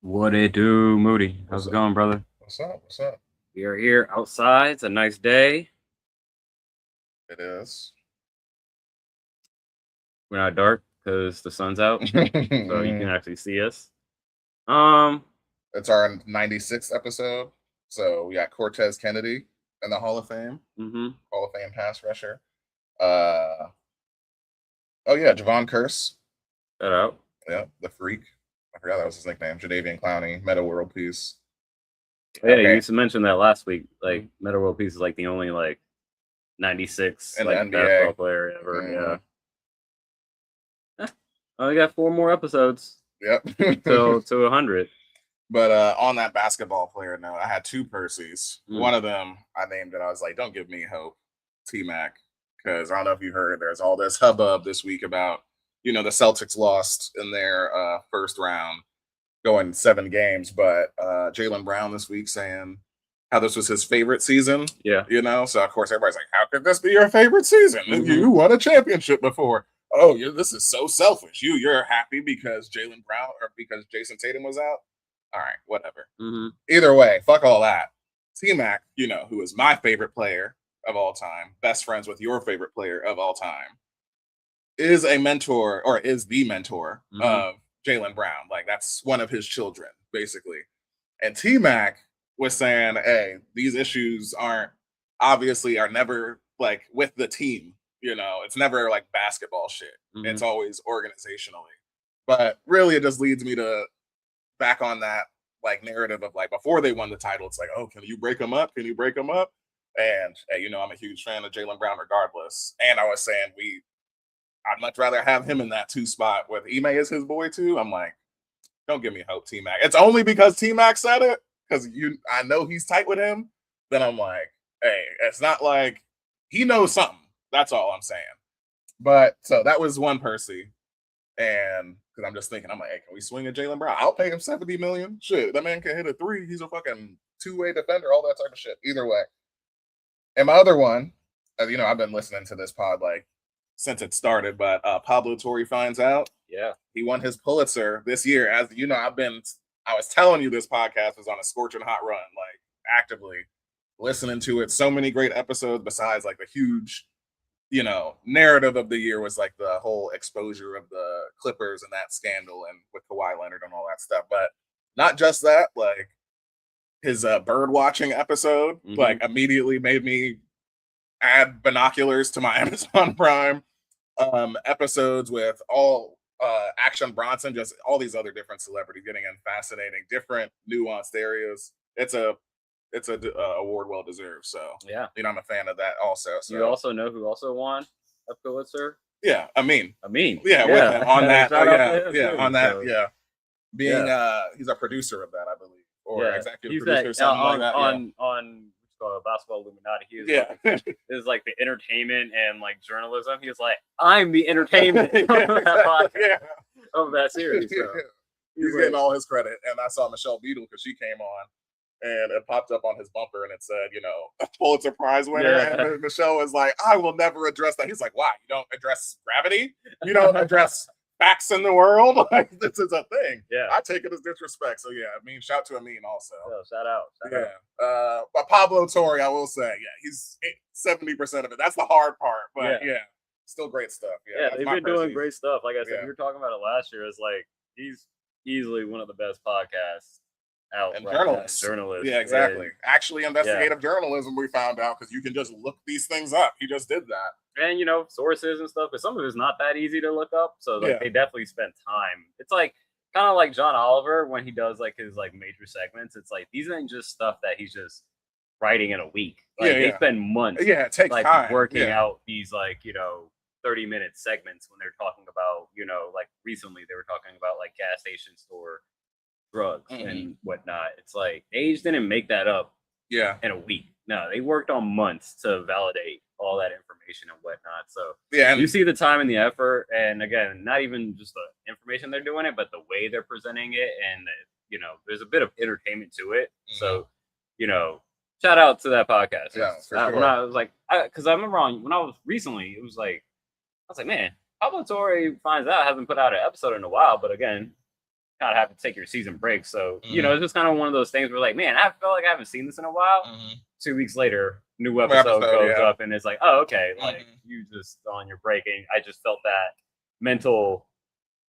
What it do, Moody? How's What's it up? going, brother? What's up? What's up? We are here outside. It's a nice day. It is. We're not dark because the sun's out, so you can actually see us. Um, It's our 96th episode. So we got Cortez Kennedy in the Hall of Fame, mm-hmm. Hall of Fame pass rusher. Uh oh yeah, Javon Curse. Shout out. Yeah, the freak. I forgot that was his nickname. Jadavian Clowney, Meta World Peace. Yeah, you Okay. used to mention that last week. Like, Meta World Peace is like the only like 96 In the like NBA. basketball player ever. Mm-hmm. Yeah. Oh, we got 4 more episodes Yep. till 100. But on that basketball player note, I had two Percys. Mm. One of them I named it. I was like, "Don't give me hope, T Mac," because I don't know if you heard. There's all this hubbub this week about the Celtics lost in their first round, going 7 games, but Jaylen Brown this week saying how this was his favorite season. Yeah. So of course everybody's like, "How could this be your favorite season? You won a championship before." Oh, this is so selfish. You're happy because Jaylen Brown or because Jason Tatum was out. All right, whatever. Mm-hmm. Either way, fuck all that. T Mac, who is my favorite player of all time, best friends with your favorite player of all time, is a mentor or is the mentor of Jaylen Brown. Like that's one of his children, basically. And T Mac was saying, hey, these issues are never like with the team. It's never like basketball shit. It's always organizationally. But really, it just leads me to back on that like narrative of like before they won the title, it's like, oh, can you break them up? Can you break them up? And hey, I'm a huge fan of Jaylen Brown regardless. And I was saying I'd much rather have him in that 2 spot with Ime as his boy too. I'm like, don't give me hope, T Mac. It's only because T Mac said it, because I know he's tight with him. Then I'm like, hey, it's not like he knows something. That's all I'm saying. But so that was one Percy. And because I'm just thinking, I'm like, hey, can we swing a Jaylen Brown? I'll pay him 70 million. Shit, that man can hit a three. He's a fucking two-way defender, all that type of shit. Either way. And my other one, I've been listening to this pod like since it started, but Pablo Torre finds out. Yeah. He won his Pulitzer this year. As you know, I was telling you this podcast was on a scorching hot run, like actively listening to it. So many great episodes besides like the huge narrative of the year was like the whole exposure of the Clippers and that scandal and with Kawhi Leonard and all that stuff. But not just that, like his bird watching episode, like immediately made me add binoculars to my Amazon Prime episodes with all Action Bronson, just all these other different celebrities getting in fascinating, different nuanced areas. It's a award well deserved. So yeah, I'm a fan of that also. So you also know who also won a Pulitzer? Yeah, Amin. Yeah, With him on that. On that. So, yeah, being he's a producer of that, I believe, or executive producer, something like that. On Basketball Illuminati. He was is like the entertainment and like journalism. He was like, I'm the entertainment of that series. So. He's getting all his credit. And I saw Michelle Beadle because she came on and it popped up on his bumper and it said, Pulitzer Prize winner. Yeah. And Michelle was like, I will never address that. He's like, why? You don't address gravity? You don't address facts in the world? Like, this is a thing. Yeah. I take it as disrespect. So, yeah, shout to Amin also. Shout out. But Pablo Torre, I will say, he's 70% of it. That's the hard part. But, still great stuff. Yeah, they've been doing great stuff. Like I said, we were talking about it last year. It's like, he's easily one of the best podcasts out and journalists. Yeah, exactly. And, actually, investigative journalism, we found out, because you can just look these things up. He just did that. And, sources and stuff, but some of it's not that easy to look up. So, like, they definitely spent time. It's like, kind of like John Oliver when he does, like, his, like, major segments. It's like, these aren't just stuff that he's just writing in a week. Like, they spend months. Yeah, it takes time. Working out these, like, 30-minute segments when they're talking about, like, recently they were talking about, like, gas station store drugs and whatnot. It's like they just didn't make that up in a week. No, they worked on months to validate all that information and whatnot. So you see the time and the effort, and again, not even just the information they're doing it, but the way they're presenting it, and there's a bit of entertainment to it. So shout out to that podcast. When I was like, because I remember when I was recently, it was like I was like, man, Pablo Torre finds out hasn't put out an episode in a while, but again, kind of have to take your season break. So, you know, it's just kind of one of those things where like, man, I feel like I haven't seen this in a while. 2 weeks later, new episode goes up and it's like, oh, okay. Like you just on your break. And I just felt that mental,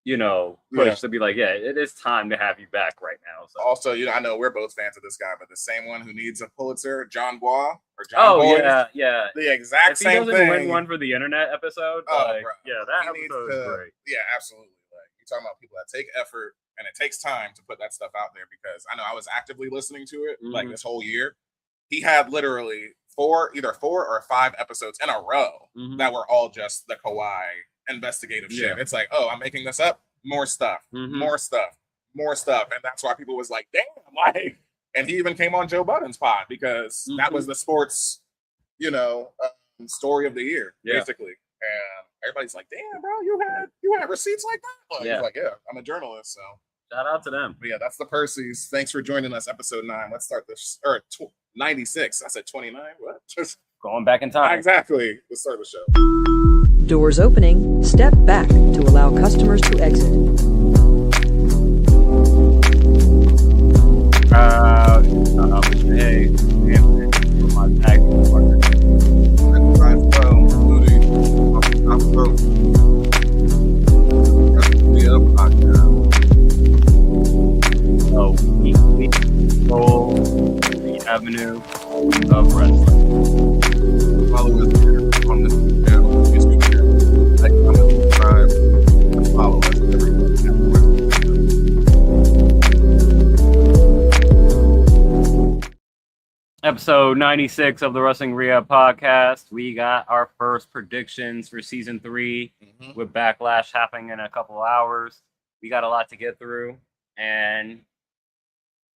you know, push to be like, yeah, it is time to have you back right now. So. Also, you know, I know we're both fans of this guy, but the same one who needs a Pulitzer, John Bois or John Boy. Yeah. The exact same thing. If he doesn't win one for the internet episode, like, yeah, that episode is great. Yeah, absolutely. Like you're talking about people that take effort and it takes time to put that stuff out there because I know I was actively listening to it like this whole year. He had literally either 4 or 5 episodes in a row that were all just the Kawhi investigative shit. It's like, oh, I'm making this up. More stuff, more stuff. And that's why people was like, damn, like, and he even came on Joe Budden's pod because that was the sports, you know, story of the year, basically. And everybody's like, damn, bro, you had receipts like that? He's like, yeah, I'm a journalist, so. Shout out to them. But yeah, that's the Percys. Thanks for joining us, episode 9. Let's start this, or 96. I said 29. What? Just going back in time. Exactly. Let's start the show. Doors opening. Step back to allow customers to exit. Hey, my tag partner. So we control the avenue of wrestling. Follow us on this channel, YouTube channel. Like, comment, subscribe, and follow us Episode 96 of the Wrestling Rehab Podcast. We got our first predictions for season 3 with Backlash happening in a couple hours. We got a lot to get through and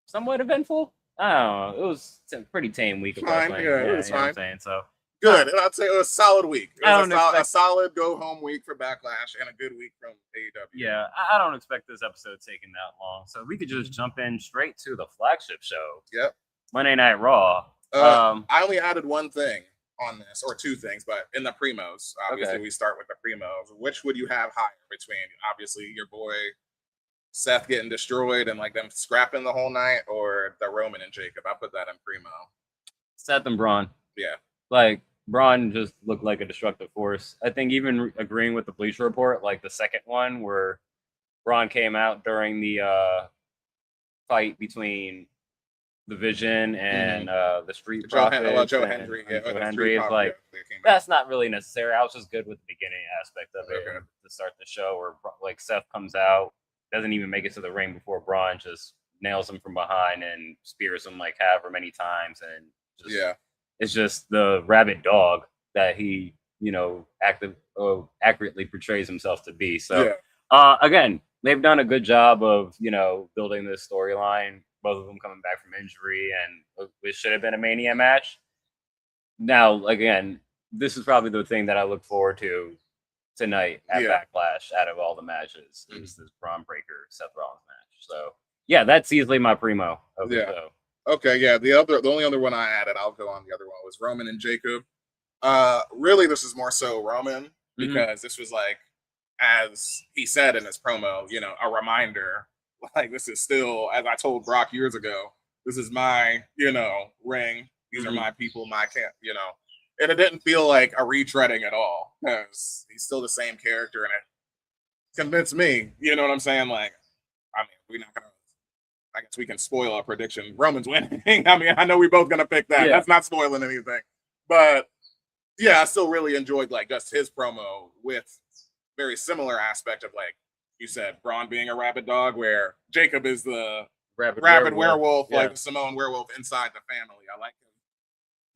somewhat eventful. I don't know. It was a pretty tame week of wrestling. Yeah, it was fine. What I'm saying? So good. And I'd say it was a solid week. It was a solid go home week for Backlash and a good week from AEW. Yeah, I don't expect this episode taking that long. So we could just jump in straight to the flagship show. Yep. Monday Night Raw. I only added one thing on this, or 2 things, but in the primos, obviously we start with the primos. Which would you have higher between, obviously, your boy Seth getting destroyed and like them scrapping the whole night, or the Roman and Jacob? I put that in primo. Seth and Bron. Yeah. Like, Bron just looked like a destructive force. I think even agreeing with the Bleacher Report, like the second one where Bron came out during the fight between the Vision and the Street Profits. Joe Hendry. Joe Hendry is like, that's not really necessary. I was just good with the beginning aspect of it to start the show, where like Seth comes out, doesn't even make it to the ring before Bron just nails him from behind and spears him like however many times, and just, it's just the rabid dog that he, you know, accurately portrays himself to be. So again, they've done a good job of, you know, building this storyline. Both of them coming back from injury, and it should have been a Mania match. Now, again, this is probably the thing that I look forward to tonight at Backlash out of all the matches, is this Bron Breakker Seth Rollins match. So, yeah, that's easily my primo of the show. Okay, yeah. The only other one I added, I'll go on the other one, was Roman and Jacob. Really, this is more so Roman, because this was like, as he said in his promo, you know, a reminder. Like, this is still, as I told Brock years ago, this is my, you know, ring. These are my people, my camp, you know. And it didn't feel like a retreading at all, because he's still the same character, and it convinced me, you know what I'm saying? Like, I mean, we're not going to, I guess we can spoil our prediction. Roman's winning. I mean, I know we're both going to pick that. That's not spoiling anything. But, yeah, I still really enjoyed, like, just his promo with very similar aspect of, like, you said, Bron being a rabid dog, where Jacob is the rabid werewolf, like the Samoan werewolf inside the family. I like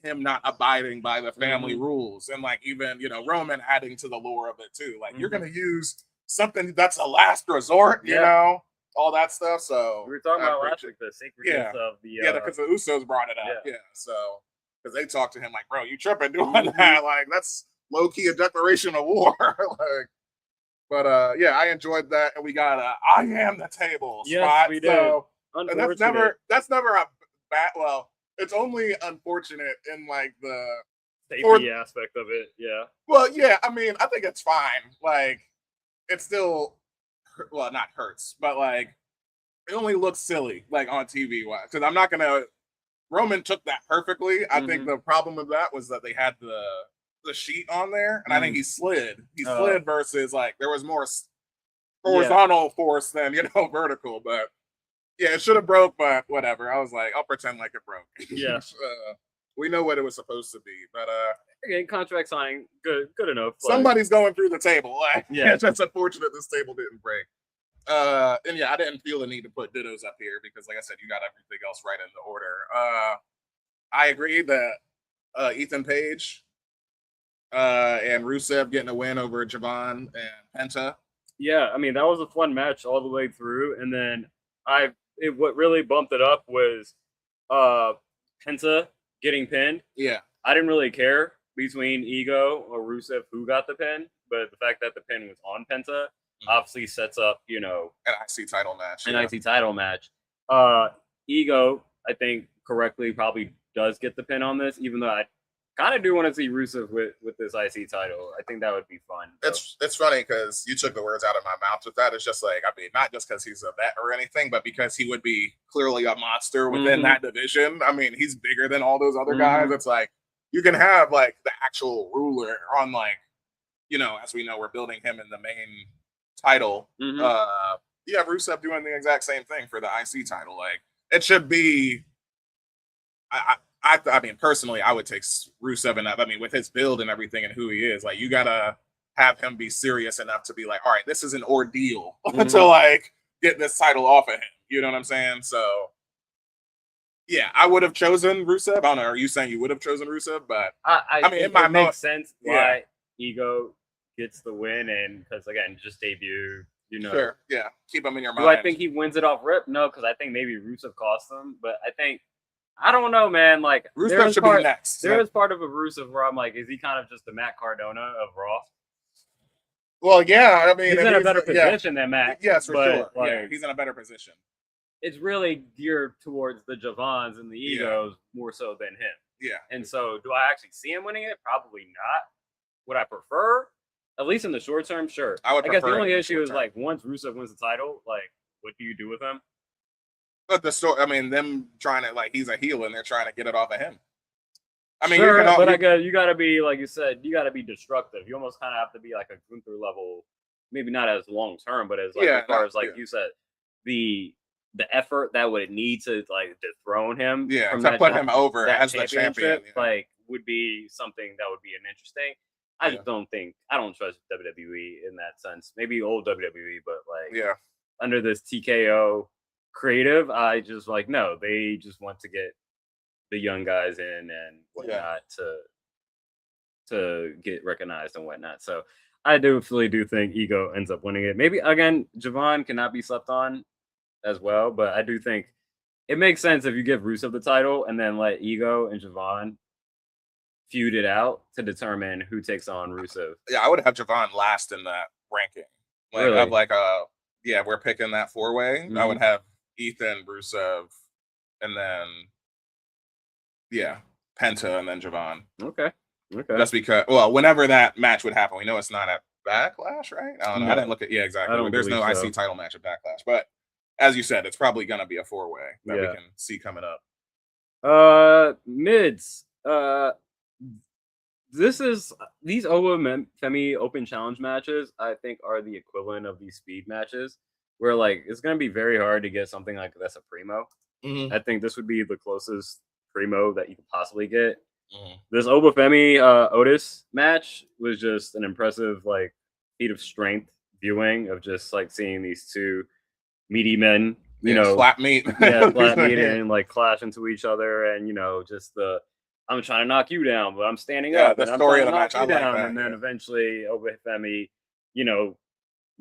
him not abiding by the family rules, and like even, you know, Roman adding to the lore of it too. Like, you're gonna use something that's a last resort, you know, all that stuff. So we were talking about last week the sacredness of the because the Usos brought it up, so because they talked to him like, bro, you tripping doing that? Like, that's low key a declaration of war, like. But yeah, I enjoyed that, and we got a "I am the table" spot. We did. So that's never a bad. Well, it's only unfortunate in like the safety aspect of it. Yeah. Well, yeah. I mean, I think it's fine. Like, it still, well, not hurts, but like it only looks silly like on TV because I'm not gonna. Roman took that perfectly. I think the problem with that was that they had the sheet on there, and I think he slid. He slid versus like there was more horizontal force than vertical. But yeah, it should have broke, but whatever. I was like, I'll pretend like it broke. Yeah, we know what it was supposed to be, but again, contract signing, good enough. Somebody's going through the table. Yeah, it's just unfortunate this table didn't break. And yeah, I didn't feel the need to put dittos up here because, like I said, you got everything else right in the order. I agree that Ethan Page and Rusev getting a win over Javon and Penta. Yeah, I mean that was a fun match all the way through, and then what really bumped it up was Penta getting pinned. Yeah, I didn't really care between Ego or Rusev who got the pin, but the fact that the pin was on Penta obviously sets up, an IC title match. An IC title match. Ego, I think, correctly probably does get the pin on this, even though I kind of do want to see Rusev with this IC title. I think that would be fun. It's funny because you took the words out of my mouth with that. It's just like, I mean, not just because he's a vet or anything, but because he would be clearly a monster within that division. I mean, he's bigger than all those other guys. It's like, you can have like the actual ruler on like, as we know, we're building him in the main title. You have Rusev doing the exact same thing for the IC title. Like, it should be, I mean, personally, I would take Rusev enough. I mean, with his build and everything and who he is, like, you gotta have him be serious enough to be like, all right, this is an ordeal to like get this title off of him. You know what I'm saying? So, yeah, I would have chosen Rusev. I don't know. Are you saying you would have chosen Rusev? But I mean, it makes sense why Ego gets the win, and because again, just debut. Sure, yeah, keep him in your mind. Do I think he wins it off rip? No, because I think maybe Rusev cost him, but I don't know, man. Like Rusev should be next. There is part of a Rusev where I'm like, is he kind of just the Matt Cardona of Raw? Well, yeah, I mean, he's in a better position than Matt. Yes, for sure. Like, yeah, he's in a better position. It's really geared towards the Javons and the Egos more so than him. Yeah. And so, do I actually see him winning it? Probably not. Would I prefer? At least in the short term, sure. I guess the only issue is like once Rusev wins the title, like what do you do with him? But the story, I mean, them trying to like he's a heel and they're trying to get it off of him. I mean, sure, but you got to be like you said, you got to be destructive. You almost kind of have to be like a Gunther level, maybe not as long term, but as like as far as like you said, the effort that would need to like dethrone him, from to put him over as the champion, like would be something that would be an interesting. I just don't trust WWE in that sense. Maybe old WWE, but like under this TKO creative, I just like no. They just want to get the young guys in and whatnot to get recognized and whatnot. So I do think Ego ends up winning it. Maybe again, Javon cannot be slept on as well, but I do think it makes sense if you give Rusev the title and then let Ego and Javon feud it out to determine who takes on Rusev. Yeah, I would have Javon last in that ranking. Like, really? Of like we're picking that 4-way. I would have Ethan, Rusev, and then Penta, and then Javon. Okay. Just because, whenever that match would happen, we know it's not at Backlash, right? I don't know. I didn't look at exactly. There's no IC title match at Backlash, but as you said, it's probably gonna be a 4-way that we can see coming up. Mids. These Owa Femi Open Challenge matches, I think, are the equivalent of these speed matches, where like it's gonna be very hard to get something like this a primo. I think this would be the closest primo that you could possibly get. This Owa Femi Otis match was just an impressive like feat of strength viewing of just like seeing these two meaty men, flat meat, flat meat, and like clash into each other, and just the. I'm trying to knock you down, but I'm standing up. The story of the match, I like that. And then eventually, Obafemi,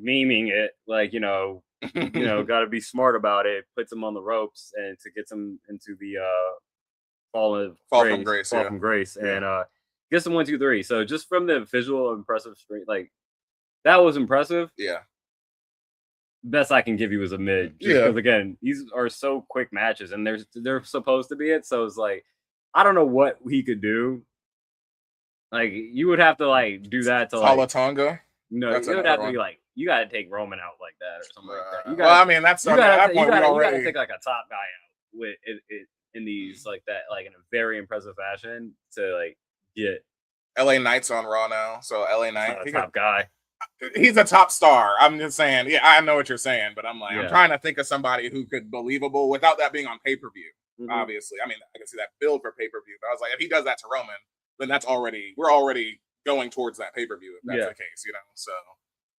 memeing it, like, got to be smart about it, puts him on the ropes and to get him into the fall from grace, and gets him 1, 2, 3. So just from the visual impressive strength, like that was impressive. Yeah. Best I can give you is a mid. Because again, these are so quick matches, and they're supposed to be it. So it's like. I don't know what he could do. Like you would have to like do that to like Tonga. No, you would have to be like you gotta take Roman out like that or something like that. You well, I mean, that's you at that point we gotta already take like a top guy out with in these like that, like in a very impressive fashion to like get LA Knight's on Raw now, so LA Knight, top guy. He's a top star. I'm just saying, yeah, I know what you're saying, but I'm like, Yeah. I'm trying to think of somebody who could believable without that being on pay-per-view. Mhm. Obviously, I mean, I can see that build for pay-per-view, but I was like, if he does that to Roman, then we're already going towards that pay-per-view if that's the case, you know. So,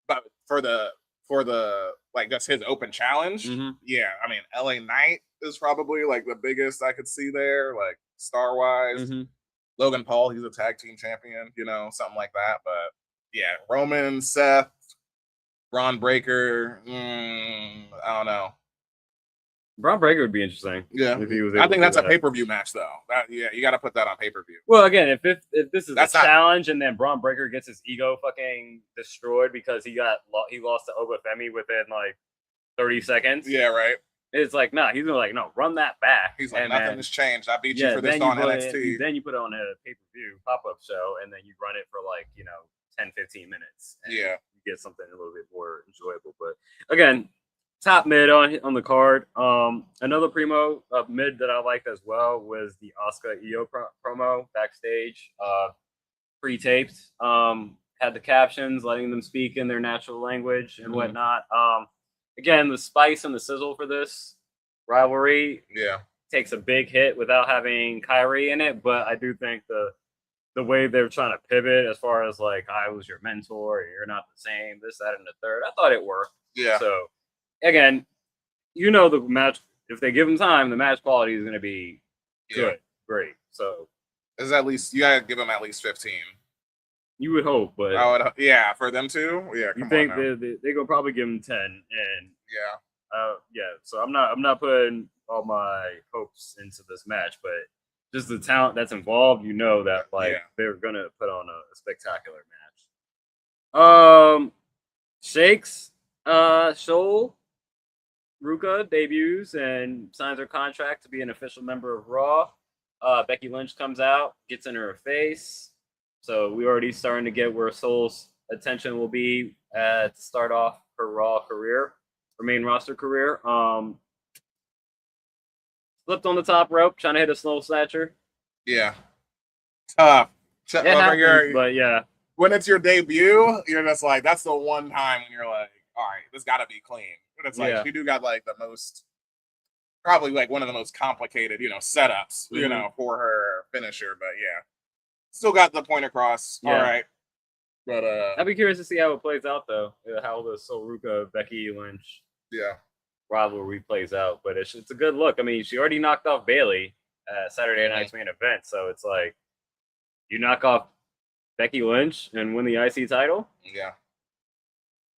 but for the like that's his open challenge, yeah. I mean, LA Knight is probably like the biggest I could see there, like star-wise. Logan Paul, he's a tag team champion, you know, something like that. But yeah, Roman, Seth, Bron Breakker, I don't know. Bron Breakker would be interesting. Yeah, if he was I think that's a pay-per-view match, though. Yeah, you got to put that on pay-per-view. Well, again, if this is That's a challenge and then Bron Breakker gets his ego fucking destroyed because he lost to Obafemi within like 30 seconds. Yeah, right. It's like, nah, he's gonna like, no, run that back. He's like, nothing has changed. I beat you for this on NXT. Then you put it on a pay-per-view pop-up show, and then you run it for like, 10, 15 minutes. And you get something a little bit more enjoyable. But again, top mid on the card. Another primo mid that I liked as well was the Asuka Io promo backstage, pre-taped. Had the captions, letting them speak in their natural language and whatnot. Again, the spice and the sizzle for this rivalry takes a big hit without having Kyrie in it. But I do think the way they're trying to pivot as far as like, I was your mentor, you're not the same, this, that, and the third, I thought it worked. Yeah. So again, the match, if they give them time, the match quality is going to be good, great. So is at least, you got to give them at least 15. You would hope, but for them too. Yeah, you think they're gonna probably give them 10, and So I'm not putting all my hopes into this match, but just the talent that's involved, that they're gonna put on a spectacular match. Shakes, Shoal, Ruka debuts and signs her contract to be an official member of Raw. Becky Lynch comes out, gets in her face. So we already starting to get where Soul's attention will be to start off her Raw career, her main roster career. Slipped on the top rope, trying to hit a slow snatcher. Yeah. Tough. It happens, but yeah. When it's your debut, you're just like, that's the one time when you're like, all right, this got to be clean. But it's like, she do got like the most, probably like one of the most complicated, setups, for her finisher. But yeah. Still got the point across. Yeah. All right. But I'd be curious to see how it plays out, though. How the Ruka Becky Lynch rivalry plays out. But it's a good look. I mean, she already knocked off Bayley at Saturday night's main event. So it's like, you knock off Becky Lynch and win the IC title? Yeah.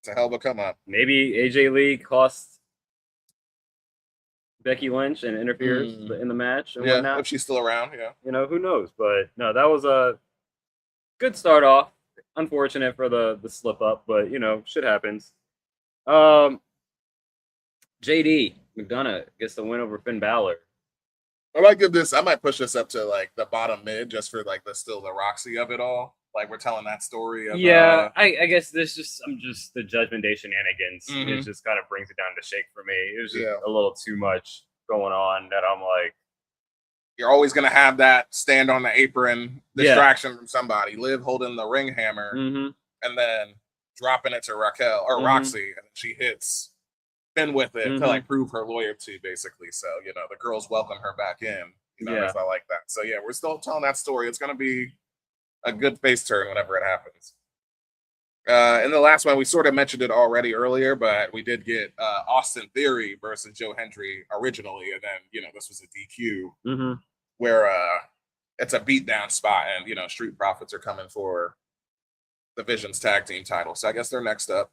It's a hell of a come up. Maybe AJ Lee costs Becky Lynch and interferes in the match and whatnot. If she's still around, who knows? But no, that was a good start off. Unfortunate for the slip up, but shit happens. JD McDonough gets the win over Finn Balor. I might push this up to like the bottom mid just for like the Roxy of it all. Like we're telling that story of I guess I'm just the Judgment Day shenanigans. It just kind of brings it down to Shake for me. It was just a little too much going on that I'm like, you're always gonna have that stand on the apron distraction from somebody. Liv holding the ring hammer and then dropping it to Raquel or Roxy, and she hits Finn with it to like prove her loyalty, basically. So the girls welcome her back in. I like that. So yeah, we're still telling that story. It's gonna be a good face turn whenever it happens. In the last one, we sort of mentioned it already earlier, but we did get Austin Theory versus Joe Hendry originally, and then this was a DQ where it's a beatdown spot, and Street Profits are coming for the Visions tag team title. So I guess they're next up.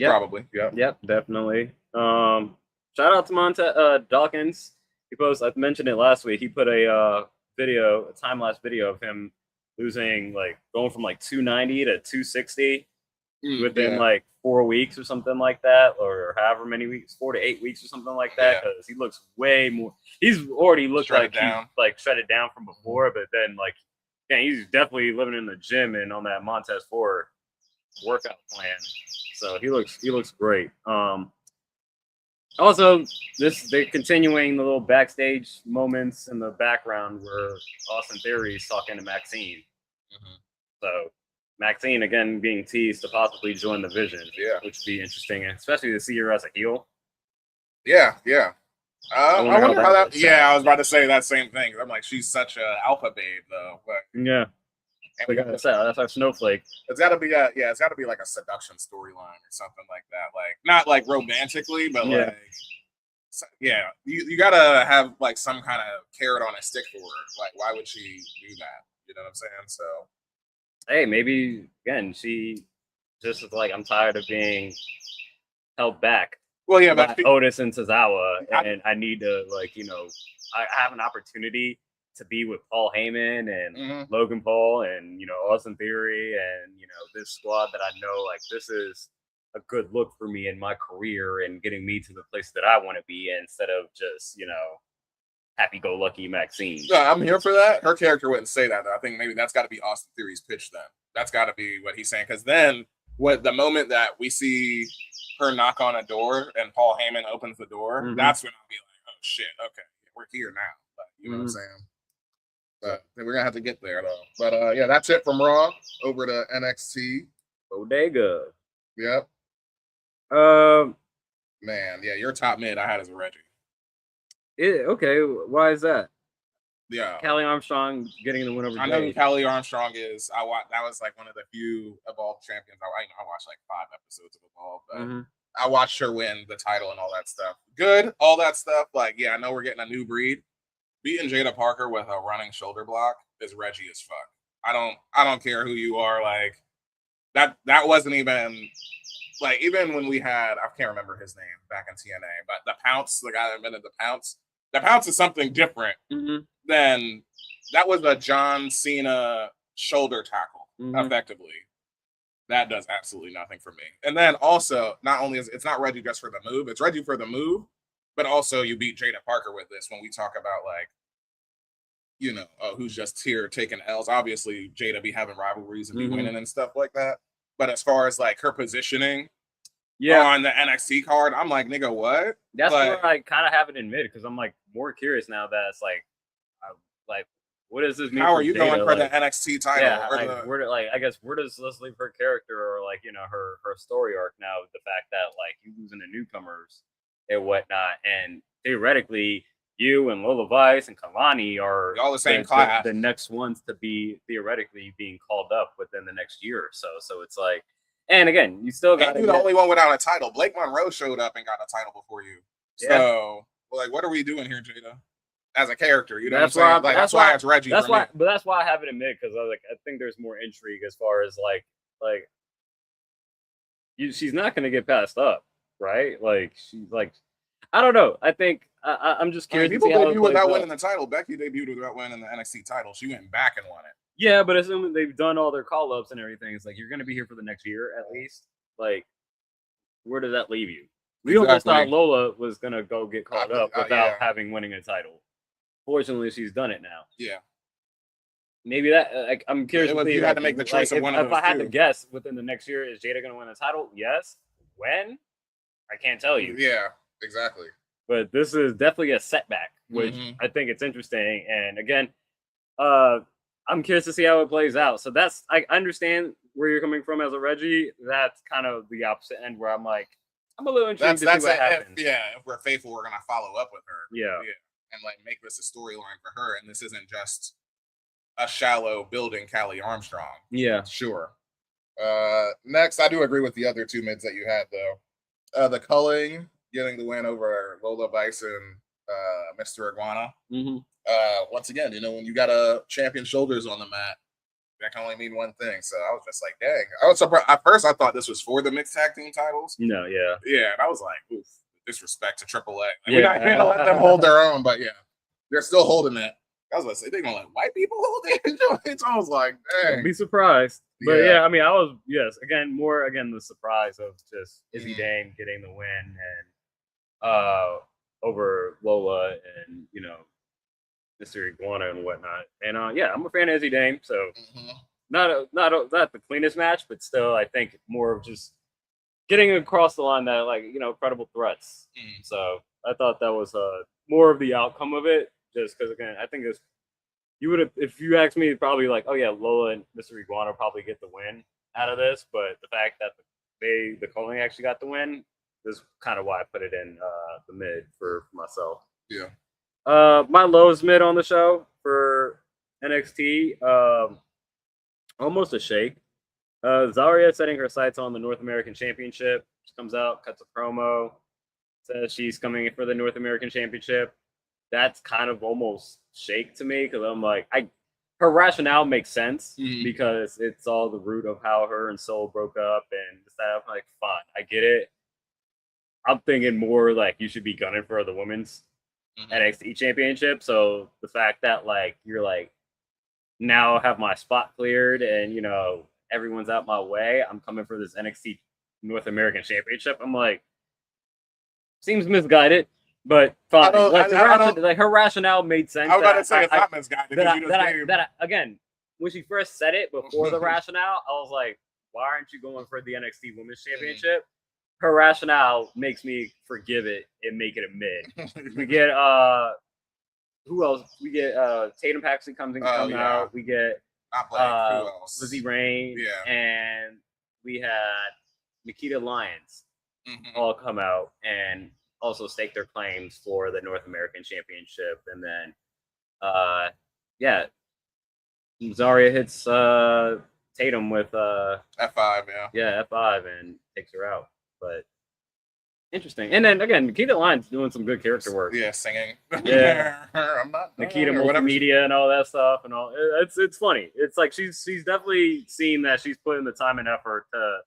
Probably. Yep, definitely. Shout out to Dawkins. I mentioned it last week. He put a time-lapse video of him losing, going from 290 to 260 within 4 weeks or something like that, or however many weeks, 4 to 8 weeks or something like that, because he looks way more. He's already looked shredded down from before, but then he's definitely living in the gym and on that Montez Ford workout plan. So he looks great. Also, they're continuing the little backstage moments in the background where Austin Theory is talking to Maxine. Mm-hmm. So Maxine again being teased to possibly join the Vision, Yeah, which would be interesting, especially to see her as a heel. Yeah. I wonder how that. Yeah, I was about to say that same thing. I'm like, she's such a alpha babe, though. But Yeah, that's our snowflake. It's got to be it's got to be like a seduction storyline or something like that. Like not like romantically, but like you got to have like some kind of carrot on a stick for her. Like, why would she do that? You know what I'm saying? So, hey, maybe again she just is like, I'm tired of being held back. Well, yeah, by Otis and Tozawa, and I need to I have an opportunity to be with Paul Heyman and Logan Paul and Austin Theory and this squad that I know like this is a good look for me in my career and getting me to the place that I want to be instead of just happy-go-lucky Maxine. No, I'm here for that. Her character wouldn't say that though. I think maybe that's got to be Austin Theory's pitch then. That's got to be what he's saying because then the moment that we see her knock on a door and Paul Heyman opens the door, that's when I'll be like, oh shit, okay, we're here now. But, you know what I'm saying? But we're gonna have to get there though. But yeah, that's it from Raw over to NXT. Bodega. Yep. Man, yeah, your top mid I had as a Reggie. Okay, why is that? Yeah, Callie Armstrong getting the win over. I know who Callie Armstrong is. That was like one of the few Evolve champions. I watched like 5 episodes of Evolve, but I watched her win the title and all that stuff. Good, all that stuff. Like, yeah, I know we're getting a new breed. Beating Jada Parker with a running shoulder block is Reggie as fuck. I don't care who you are. Like that wasn't even like even when we had I can't remember his name back in TNA, but the Pounce, the guy that invented the Pounce. The Pounce is something different than that was a John Cena shoulder tackle, effectively. That does absolutely nothing for me. And then also, not only is it's not Reggie just for the move, it's Reggie for the move, but also you beat Jada Parker with this when we talk about like, who's just here taking L's. Obviously, Jada be having rivalries and be winning and stuff like that. But as far as like her positioning on the NXT card, I'm like, nigga, what? That's where I kind of haven't admitted because I'm like more curious now that it's like, what does this mean? How are you going for the NXT title? Yeah, I guess where does this leave her character or like her story arc now? With the fact that like you losing to newcomers and whatnot, and theoretically you and Lola Vice and Kalani are all the same class, the next ones to be theoretically being called up within the next year or so. So it's like. And again, you still got to be the only one without a title. Blake Monroe showed up and got a title before you. So, like, what are we doing here, Jada? As a character, you know what I'm saying? Like, that's why it's Reggie. That's why, but that's why I haven't admitted because I think there's more intrigue as far as she's not going to get passed up, right? Like she's like, I don't know. I think I'm just curious. People debut without winning the title. Becky debuted without winning the NXT title. She went back and won it. Yeah, but assuming they've done all their call-ups and everything, it's like you're going to be here for the next year at least. Like, where does that leave you? We almost thought Lola was going to go get called up without having winning a title. Fortunately, she's done it now. Yeah. Maybe that. I'm curious. If you had to make the choice of one of those if I had to guess within the next year, is Jada going to win a title? Yes. When? I can't tell you. Yeah, exactly. But this is definitely a setback, which I think it's interesting. And again, I'm curious to see how it plays out. So I understand where you're coming from as a Reggie. That's kind of the opposite end where I'm like, I'm a little intrigued to see what happens. If we're faithful, we're going to follow up with her. Yeah. And like make this a storyline for her. And this isn't just a shallow building Callie Armstrong. Yeah. Sure. Next, I do agree with the other 2 mids that you had, though. The Culling getting the win over Lola Vice and Mr. Iguana. Once again, when you got a champion shoulders on the mat, that can only mean one thing. So I was just like, dang. I was surprised. At first, I thought this was for the mixed tag team titles. No, yeah. Yeah, and I was like, oof, disrespect to AAA. We're not going to let them hold their own, but yeah, they're still holding it. I was going to say, they're going to let white people hold it? I was like, dang. Don't be surprised. But yeah, I mean, I was, the surprise of just Izzy Dame getting the win and over Lola and, Mr. Iguana and whatnot. And I'm a fan of Izzy Dame, so not the cleanest match, but still, I think more of just getting across the line that like credible threats. So I thought that was more of the outcome of it, just because again, I think it's you would have if you asked me probably like, oh yeah, Lola and Mr. Iguana probably get the win out of this, but the fact that the Colony actually got the win is kind of why I put it in the mid for myself. Yeah. My lowest mid on the show for NXT, almost a shake. Zarya setting her sights on the North American Championship. She comes out, cuts a promo, says she's coming in for the North American Championship. That's kind of almost shake to me because I'm like, her rationale makes sense because it's all the root of how her and Soul broke up and stuff. I'm like, fine, I get it. I'm thinking more like you should be gunning for the women's NXT Championship. So the fact that like you're like now have my spot cleared and everyone's out my way, I'm coming for this NXT North American Championship. I'm like, seems misguided, but fine. Her rationale made sense. I was about to say it's not misguided. Again, when she first said it before the rationale, I was like, why aren't you going for the NXT Women's Championship? Her rationale makes me forgive it and make it a mid. We get who else? We get Tatum Paxley comes out. We get who else? Lizzie Rain, and we had Nikita Lyons all come out and also stake their claims for the North American Championship. And then Zarya hits Tatum with F5, F5 and takes her out. But interesting. And then again, Nikita Lyons doing some good character work. Yeah, singing. Yeah, I'm not Nikita multimedia and all that stuff and all. It's funny. It's like she's definitely seen that she's putting the time and effort to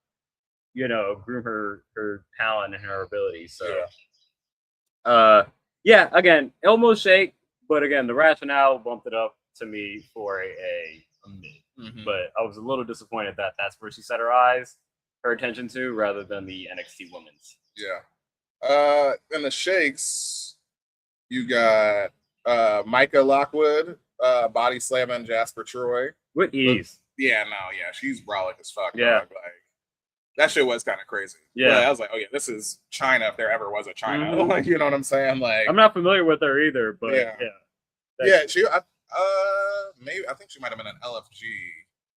groom her talent and her abilities. So again, almost shake, but again, the rationale bumped it up to me for a mid. But I was a little disappointed that that's where she set her attention to rather than the NXT Women's. Yeah. In the shakes, you got Micah Lockwood body slamming Jasper Troy with ease. She's brolic as fuck. Yeah, dog. Like that shit was kind of crazy. Yeah, I was like, oh yeah, this is China if there ever was a China. Like, you know what I'm saying? Like, I'm not familiar with her either, but she. Maybe I think she might have been an LFG.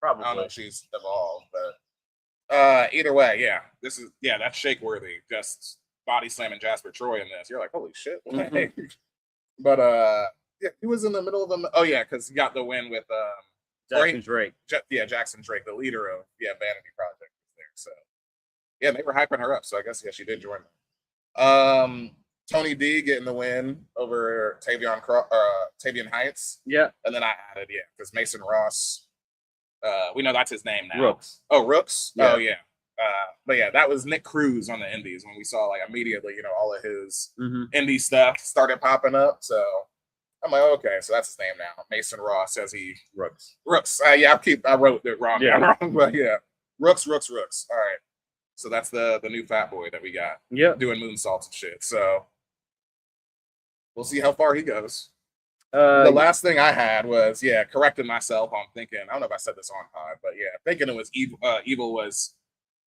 Probably. I don't know if she's evolved, but either way, that's shake worthy. Just body slamming Jasper Troy in this. You're like, holy shit. But he was in the middle of them. Oh yeah, because he got the win with Jackson Drake. Jackson Drake, the leader of Vanity Project was there. So yeah, they were hyping her up. So I guess she did join them. Tony D getting the win over Tavian Heights. Yeah. And then I added, because Mason Ross, we know that's his name now. Rooks. Oh, Rooks? Yeah. Oh, yeah. But yeah, that was Nick Cruz on the Indies when we saw like immediately, all of his indie stuff started popping up. So I'm like, okay, so that's his name now. Mason Ross says Rooks. I wrote it wrong. Yeah. Wrong, but yeah. Rooks. All right. So that's the new fat boy that we got. Yeah. Doing moonsaults and shit. So we'll see how far he goes. The last thing I had was, correcting myself on thinking, I don't know if I said this on pod, but thinking it was Evil was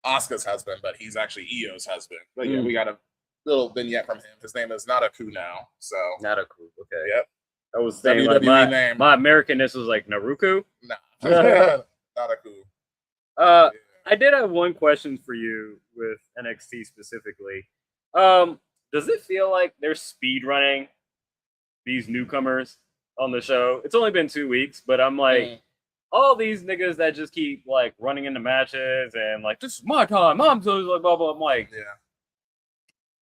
Asuka's husband, but he's actually Io's husband. But we got a little vignette from him. His name is Nataku now. So Nataku, okay. Yep. I was saying WWE name. My Americanness was like Naruku. Nah. Nataku. I did have one question for you with NXT specifically. Does it feel like they're speed running these newcomers on the show? It's only been 2 weeks, but I'm like, all these niggas that just keep like running into matches and like, this is my time, I'm so like blah blah. I'm like,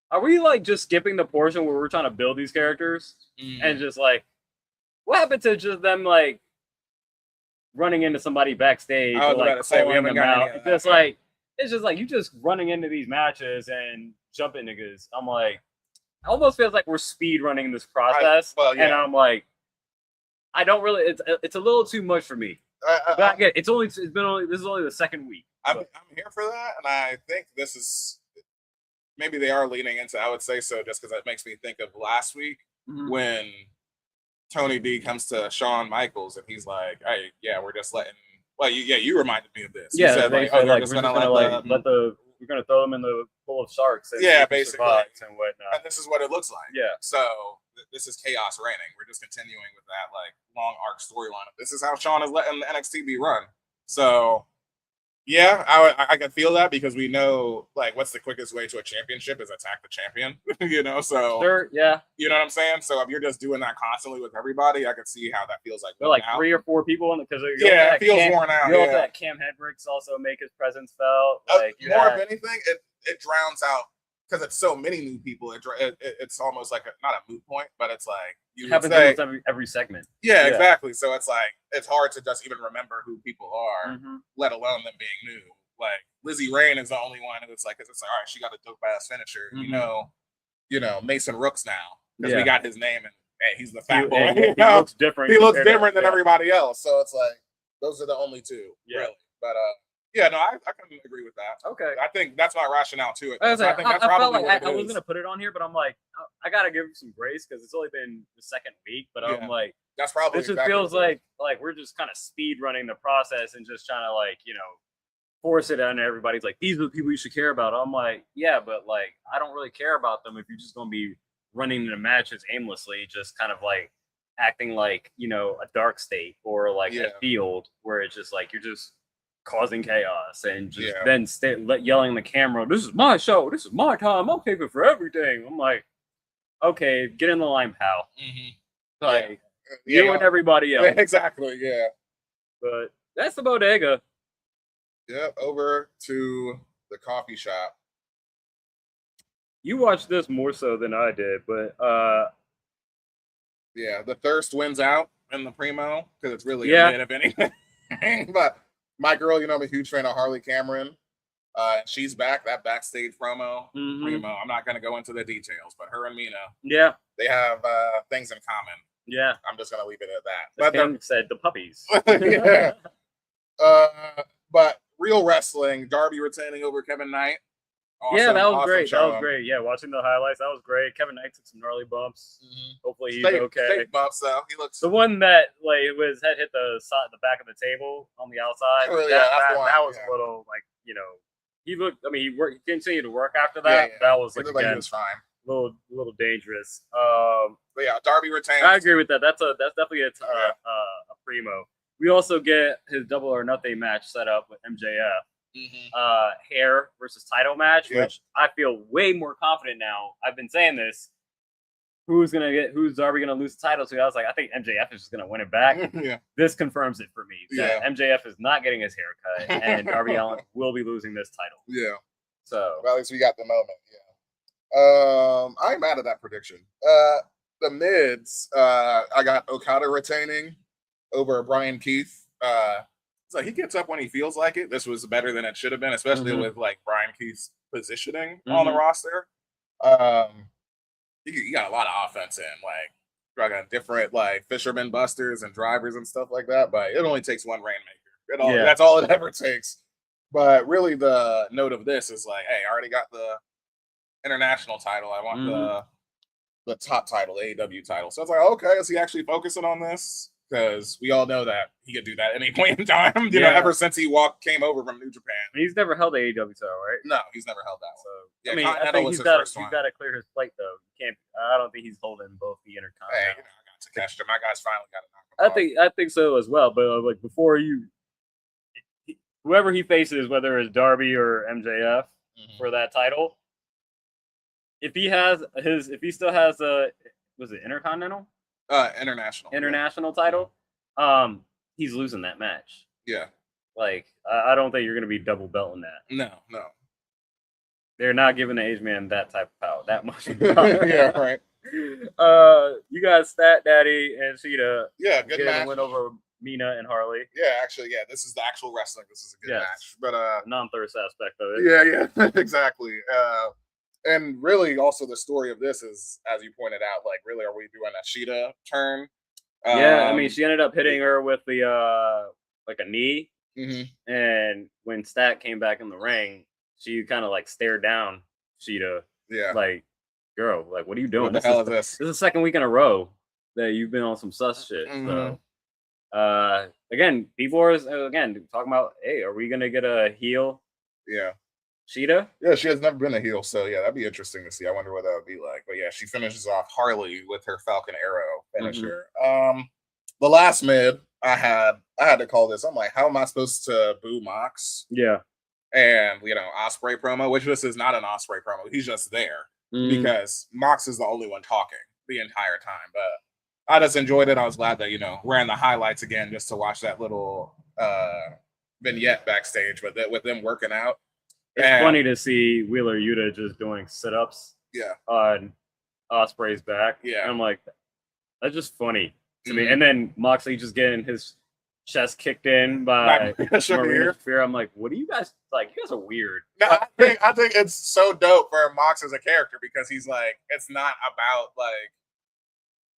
are we like just skipping the portion where we're trying to build these characters and just like, what happened to just them like running into somebody backstage? I was or, like, about to say we haven't got any of that. It's just like you just running into these matches and jumping niggas. I'm like, it almost feels like we're speed running this process, and I'm like, I don't really. It's a little too much for me. But I get this is only the second week. I'm here for that, and I think this is maybe they are leaning into. I would say so, just because that makes me think of last week when Tony D comes to Shawn Michaels and he's like, "Hey, we're just letting Well, you reminded me of this. Yeah, you said, they like, said, they're like, just we're gonna just gonna let the we're gonna throw them in the pool of sharks. And Yeah, see who basically. survives and whatnot. and this is what it looks like. Yeah. So this is chaos reigning. We're just continuing with that like long arc storyline. This is how Sean is letting the NXT be run. So yeah, I can feel that because we know like what's the quickest way to a championship is attack the champion. So Sure, yeah. you know what I'm saying. So if you're just doing that constantly with everybody, I can see how that feels like. They're like 3 or 4 people in because it feels worn out. You also that Cam Hendricks also make his presence felt. Like more of anything, it drowns out because it's so many new people. It's almost like not a moot point, but it's like you happens almost every segment. Yeah, exactly. So it's like it's hard to just even remember who people are, let alone them being new. Like Lizzie Rain is the only one who's like, it's like, all right, she got a dope ass finisher. You know, Mason Rooks now because we got his name and hey, he's the fat boy. He looks different. He looks different than everybody else. So it's like those are the only two, really. But yeah, no, I can agree with that. Okay, I think that's my rationale to it. I think that's felt like I was gonna put it on here, but I'm like, I gotta give some grace because it's only been the second week. But I'm like, that's probably this just feels like we're just kind of speed running the process and just trying to like force it on everybody's like these are the people you should care about. I'm like, yeah, but like I don't really care about them if you're just gonna be running the matches aimlessly, just kind of like acting like a dark state or like a field where it's just like you're just causing chaos and just then yelling at the camera, this is my show, this is my time, I'm caping for everything. I'm like, okay, get in the line, pal. Like you and everybody else. Exactly, yeah. But that's the bodega. Yep, over to the coffee shop. You watched this more so than I did, but yeah, the thirst wins out in the primo because it's really a bit of anything. But my girl, I'm a huge fan of Harley Cameron. She's back. That backstage promo, primo. I'm not going to go into the details, but her and Mina, they have things in common. Yeah, I'm just going to leave it at that. But Kim said the puppies. Yeah. But real wrestling, Darby retaining over Kevin Knight. Awesome, that was great. That was great. Yeah, watching the highlights, that was great. Kevin Knight took some gnarly bumps. Hopefully he's okay. Fake bumps though. He looks the one that like his head hit the back of the table on the outside. That was a little like he looked. I mean, he continued to work after that. That was like he was fine. A little dangerous. But yeah, Darby retains. I agree with that. That's definitely a primo. We also get his double or nothing match set up with MJF. Hair versus title match, which I feel way more confident now. I've been saying this. Who's Darby gonna lose the title to? I was like, I think MJF is just gonna win it back. This confirms it for me. That MJF is not getting his hair cut, and Darby Allin will be losing this title. Yeah. So well, at least we got the moment. I ain't mad at that prediction. The mids, I got Okada retaining over Brian Keith. It's like he gets up when he feels like it. This was better than it should have been, especially with like Brian Keith's positioning on the roster. You got a lot of offense in, like you got different like fisherman busters and drivers and stuff like that. But it only takes one rainmaker. That's all it ever takes. But really, the note of this is like, hey, I already got the international title. I want the top title, the AEW title. So it's like, okay, is he actually focusing on this? Because we all know that he could do that at any point in time. You know, ever since he came over from New Japan. He's never held the AEW title, right? No, he's never held that. So yeah, I mean, I think he's got to clear his plate though. I don't think he's holding both the Intercontinental. Hey, I got Takeshita. My guy's finally got it. I think so as well. But like before whoever he faces, whether it's Darby or MJF for that title, if he still has was it Intercontinental? International title, he's losing that match. Yeah. Like, I don't think you're going to be double belting that. No. They're not giving the Age Man that type of power, that much power. Yeah, right. You got Stat Daddy and Sheeta. Yeah, good match. Went over Mina and Harley. Yeah, actually, this is the actual wrestling. This is a good match. But non-thirst aspect of it. Yeah, exactly. And really, also the story of this is, as you pointed out, like, really, are we doing a Sheeta turn? I mean, she ended up hitting her with the like a knee, and when Stat came back in the ring, she kind of like stared down Sheeta. Yeah, like, girl, like, what are you doing? What the hell is this? This is the second week in a row that you've been on some sus shit. So Again, people are again talking about, hey, are we gonna get a heel Yeah. Cheetah? Yeah, she has never been a heel, so yeah, that'd be interesting to see. I wonder what that would be like. But yeah, she finishes off Harley with her Falcon Arrow finisher. The last mid I had to call this. I'm like, how am I supposed to boo Mox? Yeah. And Osprey promo, which this is not an Osprey promo. He's just there because Mox is the only one talking the entire time. But I just enjoyed it. I was glad that we're in the highlights again just to watch that little vignette backstage, but with them working out. It's funny to see Wheeler Yuta just doing sit-ups on Osprey's back. Yeah. And I'm like, that's just funny to me. And then Moxley just getting his chest kicked in by Marina Shafir. I'm like, what do you guys like? You guys are weird. No, I think it's so dope for Mox as a character because he's like, it's not about like,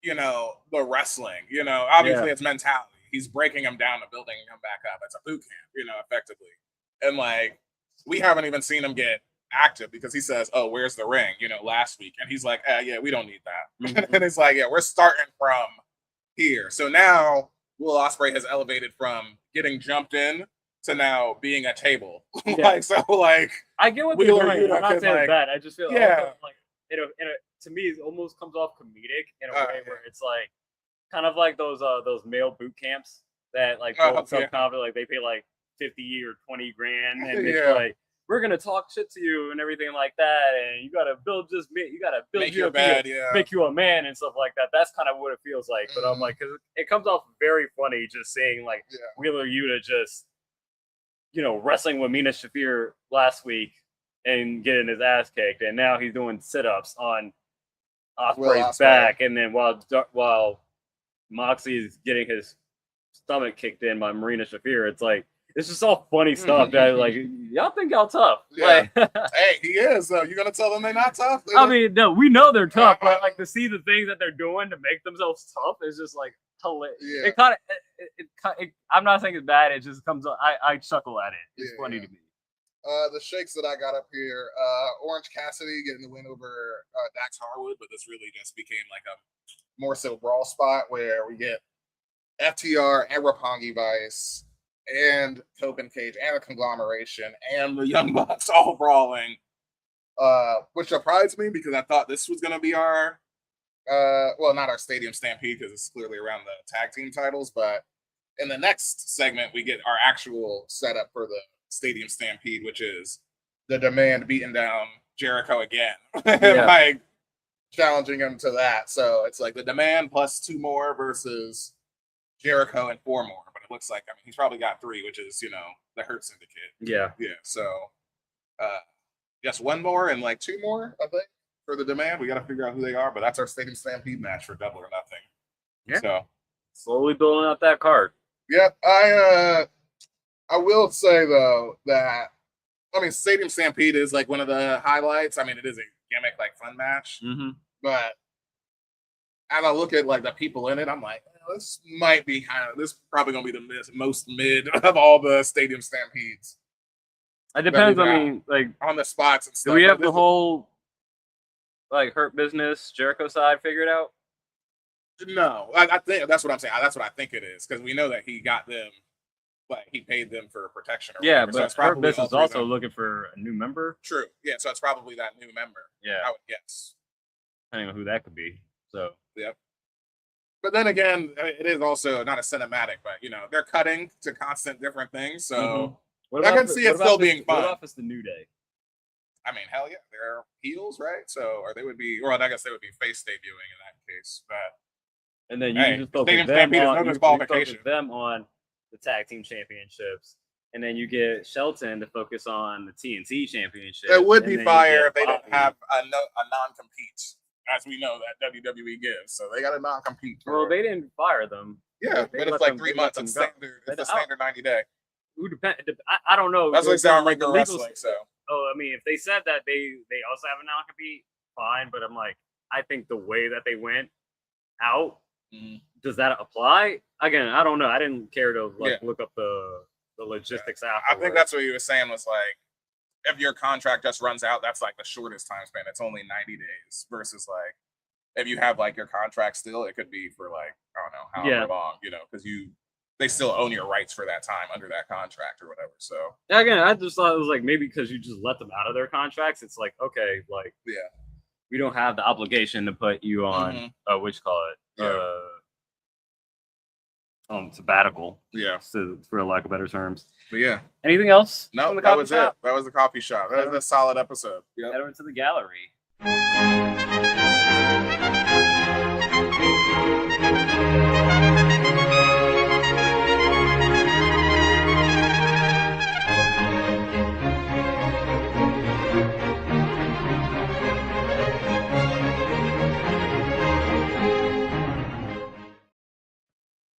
the wrestling. Obviously it's mentality. He's breaking him down and building him back up. It's a boot camp, effectively. And like, we haven't even seen him get active because he says, oh, where's the ring, last week. And he's like, yeah, we don't need that. And it's like, yeah, we're starting from here. So now Will Ospreay has elevated from getting jumped in to now being a table. I get what they're doing. I'm not saying that. I just feel like to me, it almost comes off comedic in a way where it's like kind of like those male boot camps that like self-confident, like they pay like 50 or 20 grand and it's like, we're gonna talk shit to you and everything like that, and you gotta build make you a bad, make you a man and stuff like that. That's kind of what it feels like. But I'm like, cause it comes off very funny just saying like Wheeler Yuta just wrestling with Mina Shafir last week and getting his ass kicked, and now he's doing sit-ups on Ospreay's back, and then while Moxley is getting his stomach kicked in by Marina Shafir, it's like, it's just all funny stuff that like, y'all think y'all tough. Yeah. Like, hey, he is though. You gonna tell them they're not tough? I mean, no, we know they're tough, but like to see the things that they're doing to make themselves tough is just like hilarious. Yeah. It kind of, I'm not saying it's bad. It just comes. I chuckle at it. It's funny to me. The shakes that I got up here, Orange Cassidy getting the win over Dax Harwood, but this really just became like a more so brawl spot where we get FTR and Roppongi Vice and Cope and Cage and a conglomeration and the Young Bucks all brawling, which surprised me because I thought this was going to be our, not our Stadium Stampede because it's clearly around the tag team titles, but in the next segment, we get our actual setup for the Stadium Stampede, which is the Demand beating down Jericho again, like challenging him to that. So it's like the Demand plus 2 more versus Jericho and 4 more. But it looks like, he's probably got 3, which is, the Hurt Syndicate. Yeah. Yeah. So just 1 more and like 2 more, I think, for the Demand. We got to figure out who they are, but that's our Stadium Stampede match for Double or Nothing. Yeah. So slowly building up that card. Yeah. I will say though that Stadium Stampede is like one of the highlights. It is a gimmick, like fun match, but as I look at like the people in it, I'm like, this might be this is probably gonna be the most mid of all the Stadium Stampedes. It depends. Like on the spots and stuff. Do we have the whole like Hurt Business Jericho side figured out? No, I think that's what I'm saying. That's what I think it is because we know that he got them. Like he paid them for protection. Yeah, but it's Hurt Business is also looking for a new member. True. Yeah, so it's probably that new member. Yeah, I would guess. Depending on who that could be. So. Yep. But then again, it is also not a cinematic, but they're cutting to constant different things. So I can see it still being fun. What about it's the New Day? Hell yeah, they're heels, right? So, or they would be, or I guess they would be face debuting in that case. But and then you just focus them on the tag team championships, and then you get Shelton to focus on the TNT championship. It would be fire if they didn't have a non-compete, as we know that WWE gives. So they got a non-compete. Well, they didn't fire them. Yeah, but it's like 3 months. It's standard. It's a standard 90-day. I don't know. That's like down regular wrestling. So. Oh, if they said that they also have a non-compete, fine. But I'm like, I think the way that they went out. Does that apply? Again, I don't know. I didn't care to look up the logistics afterwards. I think that's what he was saying was like, if your contract just runs out, that's like the shortest time span. It's only 90 days versus like, if you have like your contract still, it could be for like, I don't know, however long, because you they still own your rights for that time under that contract or whatever. So again, I just thought it was like maybe because you just let them out of their contracts, it's like okay, like we don't have the obligation to put you on what you call it, sabbatical. Yeah, for lack of better terms. But yeah, anything else? No, that was it. That was the coffee shop. That was a solid episode. Head over to the gallery.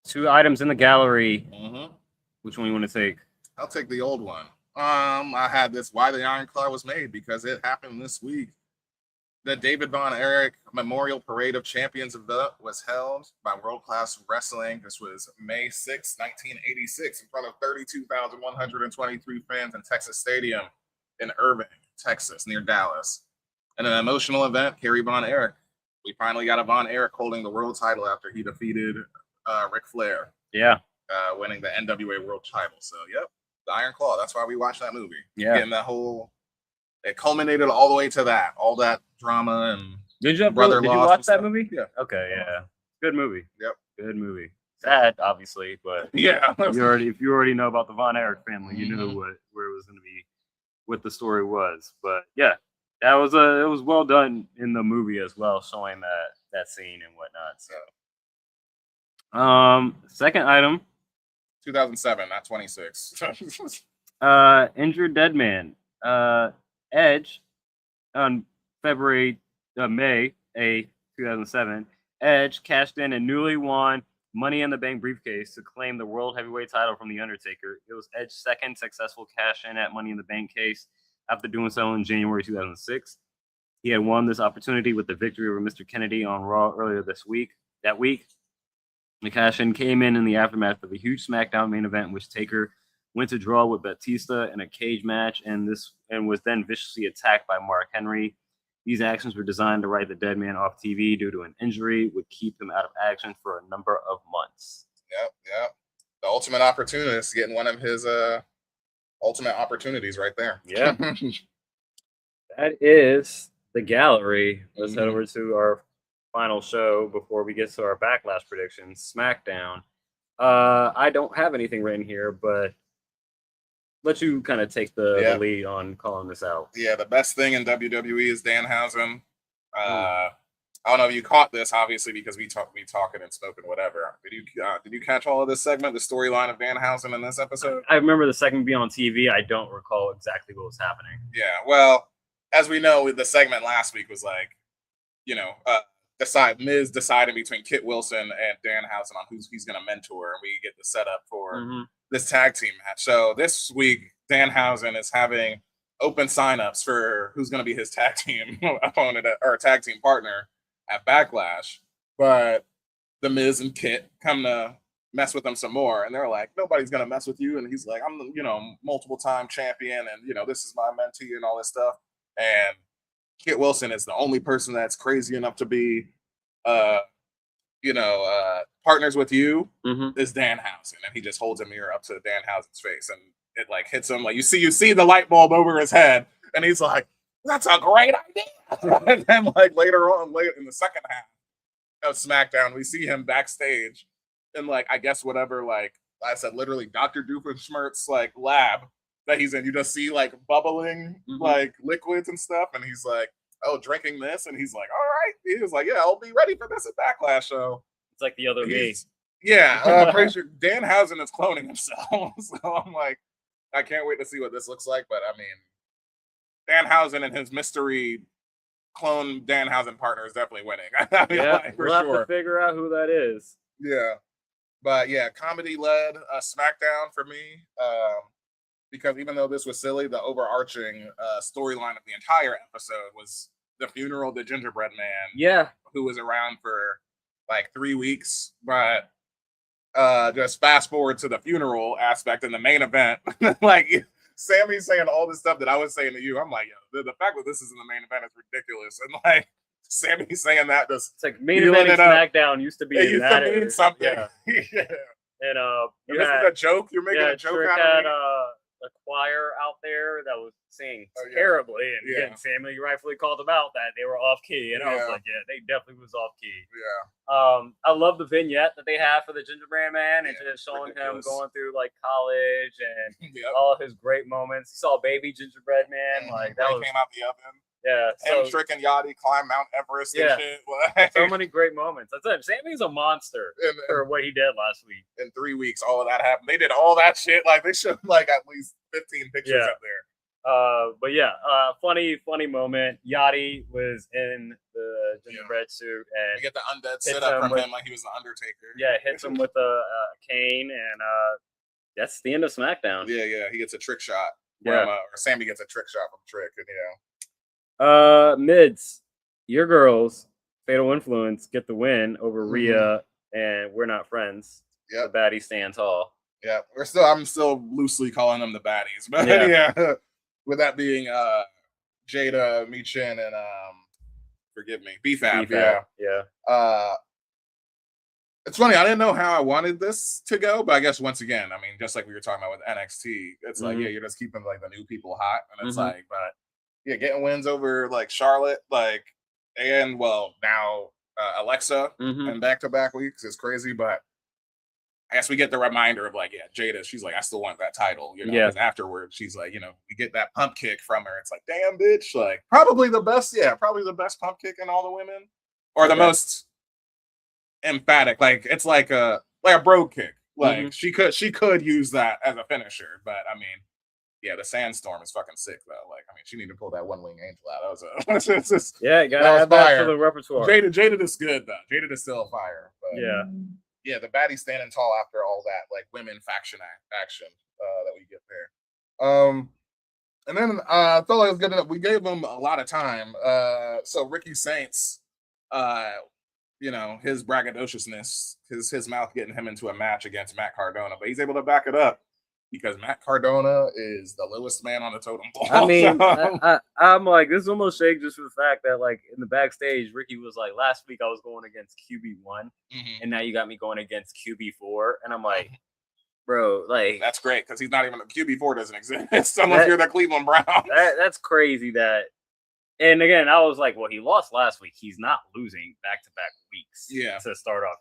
2 items in the gallery. Which one you want to take? I'll take the old one. I had this Why the Iron Claw was made because it happened this week. The David Von Erich Memorial Parade of Champions event was held by World Class Wrestling. This was May 6, 1986, in front of 32,123 fans in Texas Stadium in Irving, Texas, near Dallas. And an emotional event, Kerry Von Erich. We finally got a Von Erich holding the world title after he defeated Ric Flair. Yeah. Winning the NWA world title. So, yep, the Iron Claw. That's why we watched that movie. Yeah. Getting that whole, it culminated all the way to that, all that drama and Did you watch that movie? Yeah. Okay, yeah. Good movie. Yep. Good movie. Sad, obviously, but yeah. if you already know about the Von Erich family, you knew where it was going to be, what the story was. But yeah, it was well done in the movie as well, showing that scene and whatnot. So, second item. 2007, not 26. Injured dead man. Edge on May 8th, 2007. Edge cashed in a newly won Money in the Bank briefcase to claim the World Heavyweight title from The Undertaker. It was Edge's second successful cash-in at Money in the Bank case after doing so in January 2006. He had won this opportunity with the victory over Mr. Kennedy on Raw earlier that week. The cash-in came in the aftermath of a huge SmackDown main event in which Taker went to draw with Batista in a cage match and was then viciously attacked by Mark Henry. These actions were designed to write the dead man off TV due to an injury, would keep him out of action for a number of months. Yep. The ultimate opportunist getting one of his ultimate opportunities right there. Yeah. That is the gallery. Let's head over to our final show before we get to our Backlash predictions. SmackDown. I don't have anything written here, but let you kind of take the lead on calling this out. Yeah, the best thing in WWE is Danhausen. I don't know if you caught this, obviously, because we talking and smoking, whatever. Did you catch all of this segment, the storyline of Danhausen in this episode? I remember the segment being on TV. I don't recall exactly what was happening. Yeah, well, as we know, the segment last week was like, Miz deciding between Kit Wilson and Danhausen on who's he's going to mentor, and we get the setup for this tag team match. So this week, Danhausen is having open signups for who's going to be his tag team opponent or tag team partner at Backlash. But the Miz and Kit come to mess with him some more, and they're like, nobody's going to mess with you. And he's like, I'm multiple time champion, and this is my mentee and all this stuff. And Kit Wilson is the only person that's crazy enough to be, partners with you is Danhausen, and he just holds a mirror up to Danhausen's face, and it like hits him like you see the light bulb over his head, and he's like, "That's a great idea." And then like later in the second half of SmackDown, we see him backstage in like I guess whatever like I said, literally Dr. Doofenshmirtz's like lab that he's in. You just see like bubbling like liquids and stuff, and he's like, "Oh, drinking this," and he's like, "All right." He was like, "Yeah, I'll be ready for this at Backlash." So it's like the other me. Yeah, I'm pretty sure Danhausen is cloning himself. So I'm like, I can't wait to see what this looks like. But I mean, Danhausen and his mystery clone Danhausen partner is definitely winning. I mean, yeah, we'll have to figure out who that is. Yeah, but yeah, comedy led SmackDown for me. Because even though this was silly, the overarching storyline of the entire episode was the funeral of the Gingerbread Man. Yeah. Who was around for like 3 weeks. But just fast forward to the funeral aspect in the main event. Like, Sammy's saying all this stuff that I was saying to you. I'm like, yo, the fact that this is in the main event is ridiculous. And like, Sammy's saying that just... It's like main event in SmackDown used to be it used to mean something. Yeah. Yeah. And you this had, is a joke. You're making a joke Trick out had of me. a choir out there that was singing yeah. terribly, and Yeah. again, Sammy rightfully called them out that they were off key, and I was Yeah. like, yeah, they definitely was off key. Yeah. I love the vignette that they have for the Gingerbread Man, and Yeah, just showing ridiculous. him going through like college and Yep. all his great moments. You saw Baby Gingerbread Man, like that When he was came out the oven. yeah. Him, So Trick, and Yachty climb Mount Everest and Yeah. shit. Like, so many great moments. That's it. Sammy's a monster for what he did last week. in 3 weeks, all of that happened. They did all that shit. Like they showed like at least 15 pictures Yeah. up there. But yeah, funny moment. Yachty was in the gingerbread suit You and get the undead hits sit up him from with- him like he was the Undertaker. yeah, hits him with a cane, and that's the end of SmackDown. Yeah. He gets a trick shot. Yeah. From, or Sammy gets a trick shot from Trick, and Mids, your girls, Fatal Influence, get the win over Rhea, and We're Not Friends. Yep. The baddie stand tall. Yeah, I'm still loosely calling them the baddies, but Yeah. with that being Jada, Michin, and forgive me, BFAB. Yeah. It's funny, I didn't know how I wanted this to go, but I guess once again, I mean, just like we were talking about with NXT, it's like, you're just keeping like the new people hot, and it's like, but yeah, getting wins over like Charlotte, like, and well, now Alexa, and back-to-back weeks is crazy, but I guess we get the reminder of like, Jada, she's like, I still want that title, because afterwards she's like, we get that pump kick from her. It's like, damn, bitch, like probably the best pump kick in all the women, or the most emphatic. Like it's like a bro kick. Like she could use that as a finisher, but I mean, the sandstorm is fucking sick though. Like, I mean, she need to pull that one wing angel out. That was you gotta have that for the repertoire. Jada is good though. Jada is still fire. But yeah, the baddie standing tall after all that, like women faction action that we get there. And then I felt like it was good enough. We gave them a lot of time. So Ricky Saints, his braggadociousness, his mouth getting him into a match against Matt Cardona, but he's able to back it up because Matt Cardona is the lowest man on the totem pole. I mean, I'm like, this is almost shake just for the fact that, like, in the backstage, Ricky was like, last week I was going against QB1, and now you got me going against QB4, and I'm like, bro, like, that's great because he's not even QB4 doesn't exist unless you're the Cleveland Browns. That's crazy that. And again, I was like, well, he lost last week. He's not losing back-to-back weeks to start off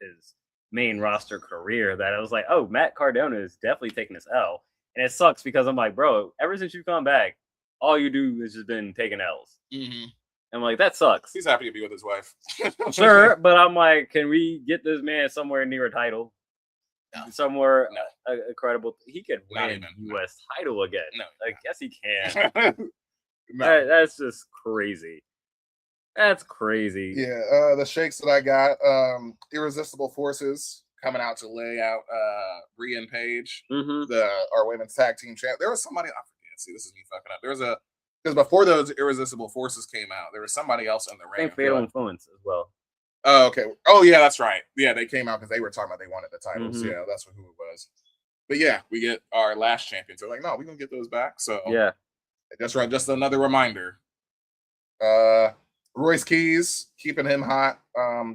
his main roster career. That I was like, oh, Matt Cardona is definitely taking this L. And it sucks because I'm like, bro, ever since you've come back, all you do is just been taking L's. I'm like, that sucks. He's happy to be with his wife. Sure, but I'm like, can we get this man somewhere near a title? No. Somewhere incredible. He could win U.S. title again. No, I guess he can. No. That's just crazy. That's crazy. Yeah, the shakes that I got, Irresistible Forces coming out to lay out Rhea and Paige, our women's tag team champ. There was somebody, I forget. See, this is me fucking up. There was because before those Irresistible Forces came out, there was somebody else in the ring. I think Fatal Influence as well. Oh, okay. Oh, yeah, that's right. Yeah, they came out because they were talking about they wanted the titles. Yeah, that's who it was. But yeah, we get our last champions. They're like, no, we're gonna get those back. So yeah. That's right. Just another reminder. Royce Keys, keeping him hot,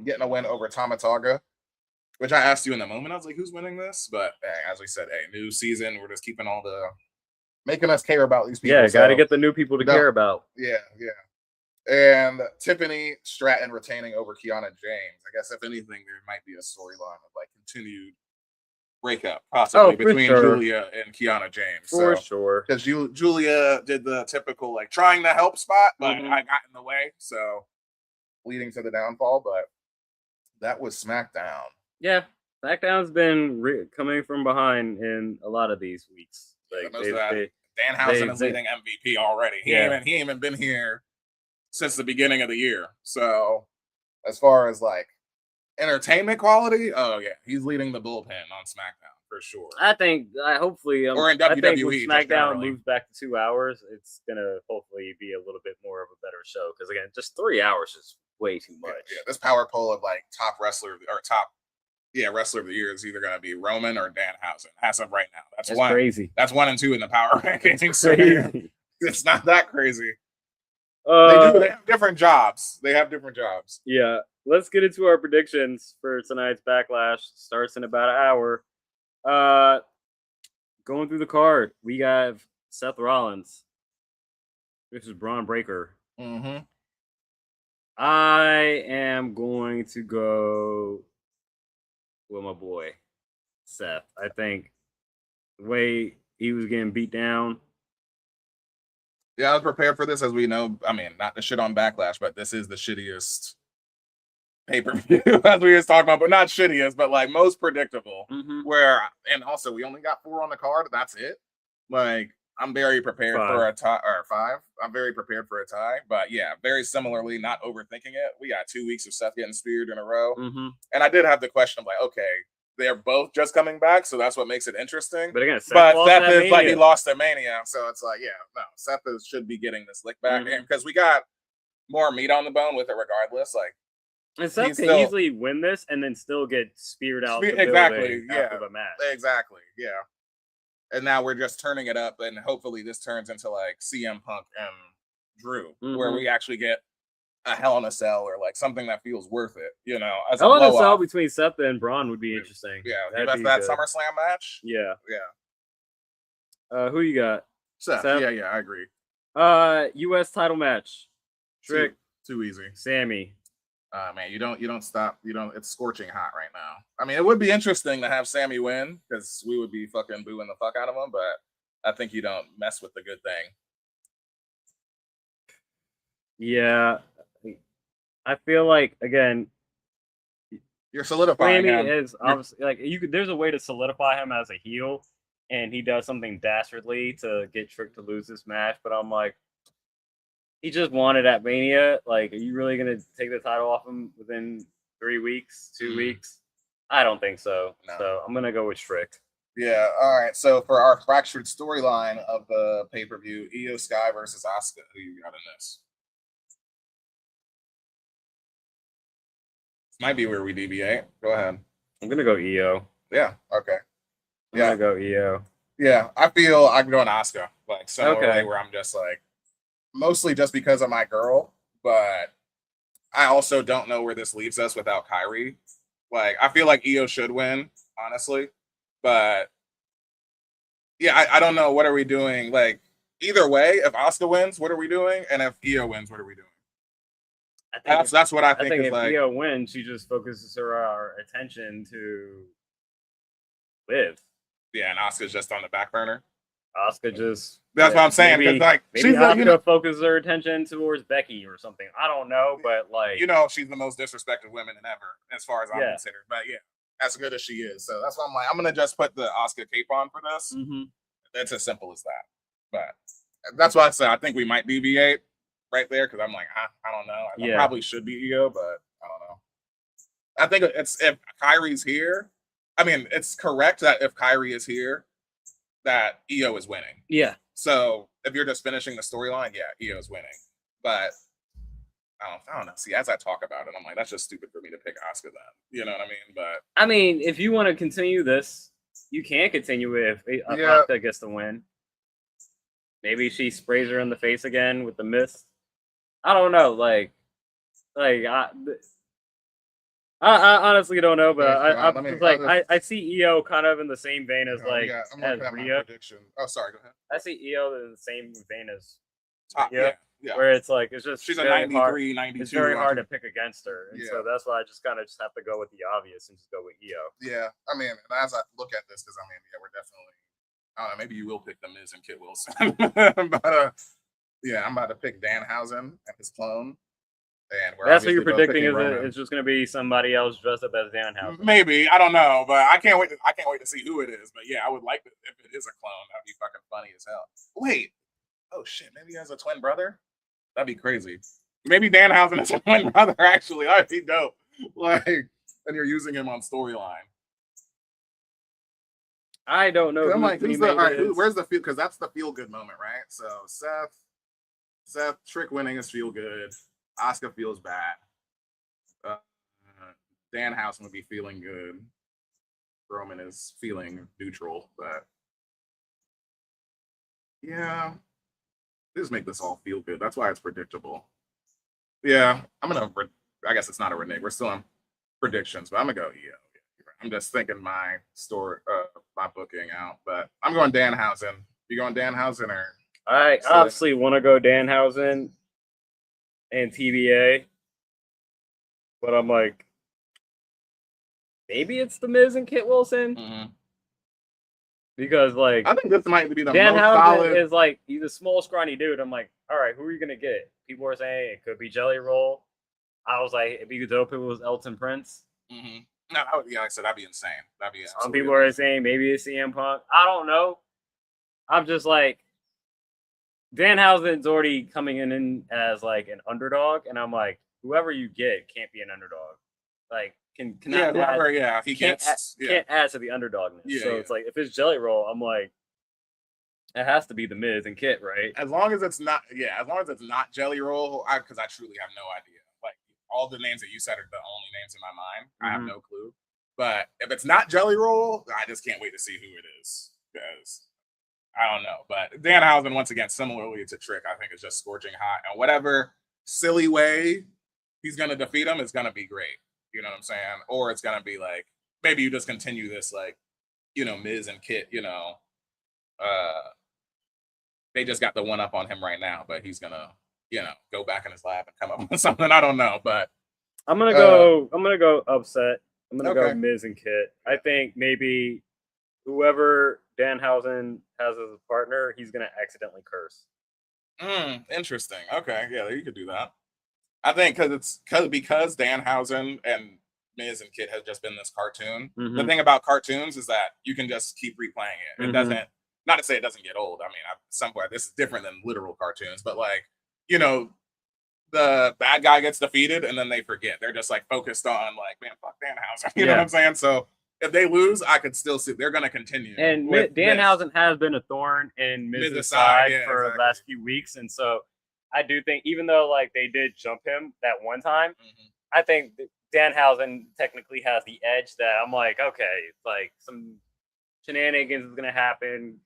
getting a win over Tamataga, which I asked you in the moment. I was like, who's winning this? But as we said, new season. We're just keeping making us care about these people. Yeah, got to get the new people to care about. Yeah. And Tiffany Stratton retaining over Kiana James. I guess if anything, there might be a storyline of like continued breakup possibly between Julia and Kiana James. For sure. Because Julia did the typical like trying to help spot, but I got in the way. So leading to the downfall, but that was SmackDown. Yeah. SmackDown's been coming from behind in a lot of these weeks. Like Danhausen is leading MVP already. He ain't even been here since the beginning of the year. So as far as like entertainment quality, he's leading the bullpen on SmackDown for sure. I think hopefully or in WWE, I think when SmackDown moves back to 2 hours, it's gonna hopefully be a little bit more of a better show. Because again, just 3 hours is way too much. Yeah, this power poll of like top wrestler or top wrestler of the year is either gonna be Roman or Danhausen. As of right now, that's one. Crazy. That's 1 and 2 in the power rankings. So it's not that crazy. They have different jobs. Yeah. Let's get into our predictions for tonight's Backlash. Starts in about an hour. Going through the card, we have Seth Rollins. This is Bron Breakker. Mm-hmm. I am going to go with my boy Seth. I think the way he was getting beat down. Yeah, I was prepared for this, as we know. I mean, not to shit on Backlash, but this is the shittiest pay-per-view as we was talking about, but not shittiest, but like most predictable. Mm-hmm. And also we only got 4 on the card. That's it. Like, I'm very prepared for a tie, or 5. I'm very prepared for a tie, but yeah, very similarly, not overthinking it. We got 2 weeks of Seth getting speared in a row, and I did have the question of like, okay, they're both just coming back, so that's what makes it interesting. But again, Seth is like he lost to Mania, so it's like, yeah, no, Seth should be getting this lick back, because we got more meat on the bone with it, regardless. Like, and Seth can easily win this and then still get speared out. Exactly, yeah, after the match. Exactly, yeah. And now we're just turning it up, and hopefully this turns into like CM Punk and Drew, where we actually get a Hell in a Cell or like something that feels worth it, you know. As Hell in a Cell between Seth and Braun would be interesting. Yeah, that's that SummerSlam match. Yeah, yeah. Who you got? Seth. Yeah, I agree. U.S. title match. Trick. Too easy. Sammy. Man, you don't stop. It's scorching hot right now. I mean, it would be interesting to have Sammy win, because we would be fucking booing the fuck out of him, but I think you don't mess with the good thing. Yeah. I feel like, again, you're solidifying him. Is obviously like there's a way to solidify him as a heel, and he does something dastardly to get Trick to lose this match, but I'm like, he just won it at Mania. Like, are you really going to take the title off him within 3 weeks, 2 weeks? I don't think so. No. So I'm going to go with Trick. Yeah. All right. So for our fractured storyline of the pay-per-view, Io Sky versus Asuka, who you got in this? This might be where we deviate. Go ahead. I'm going to go Io. Yeah. Okay. I'm going to go Io. Yeah. I feel I'm going Asuka. Like, similarly, where I'm just like, mostly just because of my girl, but I also don't know where this leaves us without Kyrie. Like, I feel like Io should win, honestly, but yeah, I don't know. What are we doing? Like, either way, if Asuka wins, what are we doing? And if Io wins, what are we doing? That's what I think is if like. Io wins, she just focuses our attention to Liv. Yeah, and Asuka's just on the back burner. Asuka just. That's what I'm saying. Maybe she's Asuka focuses her attention towards Becky or something. I don't know, but like, she's the most disrespected women ever, as far as I'm considered. But yeah, as good as she is, so that's why I'm like, I'm gonna just put the Asuka cape on for this. It's as simple as that. But that's why I said I think we might deviate right there, because I'm like, I don't know. I probably should be Io, but I don't know. I think it's if Kyrie's here. I mean, it's correct that if Kyrie is here, that Io is winning. Yeah. So if you're just finishing the storyline, Io is winning. But I don't know. See, as I talk about it, I'm like, that's just stupid for me to pick Asuka then. You know what I mean? But I mean, if you want to continue this, you can continue if Asuka gets the win. Maybe she sprays her in the face again with the mist. I don't know. I honestly don't know, but I see Io kind of in the same vein as Rhea. Oh, sorry, go ahead. I see Io in the same vein as Rhea, where it's like she's a 93, 92. It's very hard to pick against her, and so that's why I just kind of have to go with the obvious and just go with Io. Yeah, I mean, as I look at this, because I mean, we're definitely. I don't know. Maybe you will pick the Miz and Kit Wilson, but I'm about to pick Danhausen and his clone. And that's what you're predicting. Is it's just going to be somebody else dressed up as Danhausen? Maybe, I don't know, but I can't wait. I can't wait to see who it is. But yeah, I would like it if it is a clone. That'd be fucking funny as hell. Wait, oh shit, maybe he has a twin brother. That'd be crazy. Maybe Danhausen is a twin brother. Actually, that'd be dope. Like, and you're using him on storyline. I don't know. I'm like, where's the feel? Because that's the feel good moment, right? So Seth Trick winning is feel good. Asuka feels bad. Danhausen would be feeling good. Roman is feeling neutral, but yeah, just make this all feel good. That's why it's predictable. Yeah, I guess it's not a renege. We're still on predictions, but I'm gonna go Io. I'm just thinking my my booking out, but I'm going Danhausen. You going Danhausen or? I obviously want to go Danhausen and TBA, but I'm like, maybe it's the Miz and Kit Wilson. Mm-hmm. Because like I think this might be the most Danhausen solid. is like he's a small, scrawny dude. I'm like, all right, who are you gonna get? People are saying it could be Jelly Roll. I was like, it'd be dope if it was Elton Prince. Mm-hmm. No, like I said, that'd be insane. That'd be Some people are saying maybe it's CM Punk. I don't know. I'm just like, Danhausen's already coming in as like an underdog, and I'm like, whoever you get can't be an underdog. Like, he can't add to the underdogness. Yeah, so it's like if it's Jelly Roll, I'm like, it has to be the Miz and Kit, right? As long as it's not, Jelly Roll, because I truly have no idea. Like all the names that you said are the only names in my mind. Mm-hmm. I have no clue. But if it's not Jelly Roll, I just can't wait to see who it is because I don't know. But Danhausen, once again, similarly to Trick, I think is just scorching hot, and whatever silly way he's gonna defeat him is gonna be great. You know what I'm saying? Or it's gonna be like maybe you just continue this like, Miz and Kit, they just got the one up on him right now, but he's gonna, go back in his lab and come up with something. I don't know, but I'm gonna go upset. I'm gonna go Okay. Miz and Kit. I think maybe whoever Danhausen has as a partner, he's gonna accidentally curse. Interesting. Okay, yeah, you could do that. I think because Danhausen and Miz and Kit has just been this cartoon. Mhm. The thing about cartoons is that you can just keep replaying it. It Mhm. doesn't. Not to say it doesn't get old. I mean, at some point this is different than literal cartoons, but like the bad guy gets defeated and then they forget. They're just like focused on like, man, fuck Danhausen. You know what I'm saying? So if they lose, I could still see they're gonna continue. And with Danhausen has been a thorn in Miz's side for the last few weeks, and so I do think even though like they did jump him that one time, I think Danhausen technically has the edge. That I'm like, okay, it's like some shenanigans is gonna happen.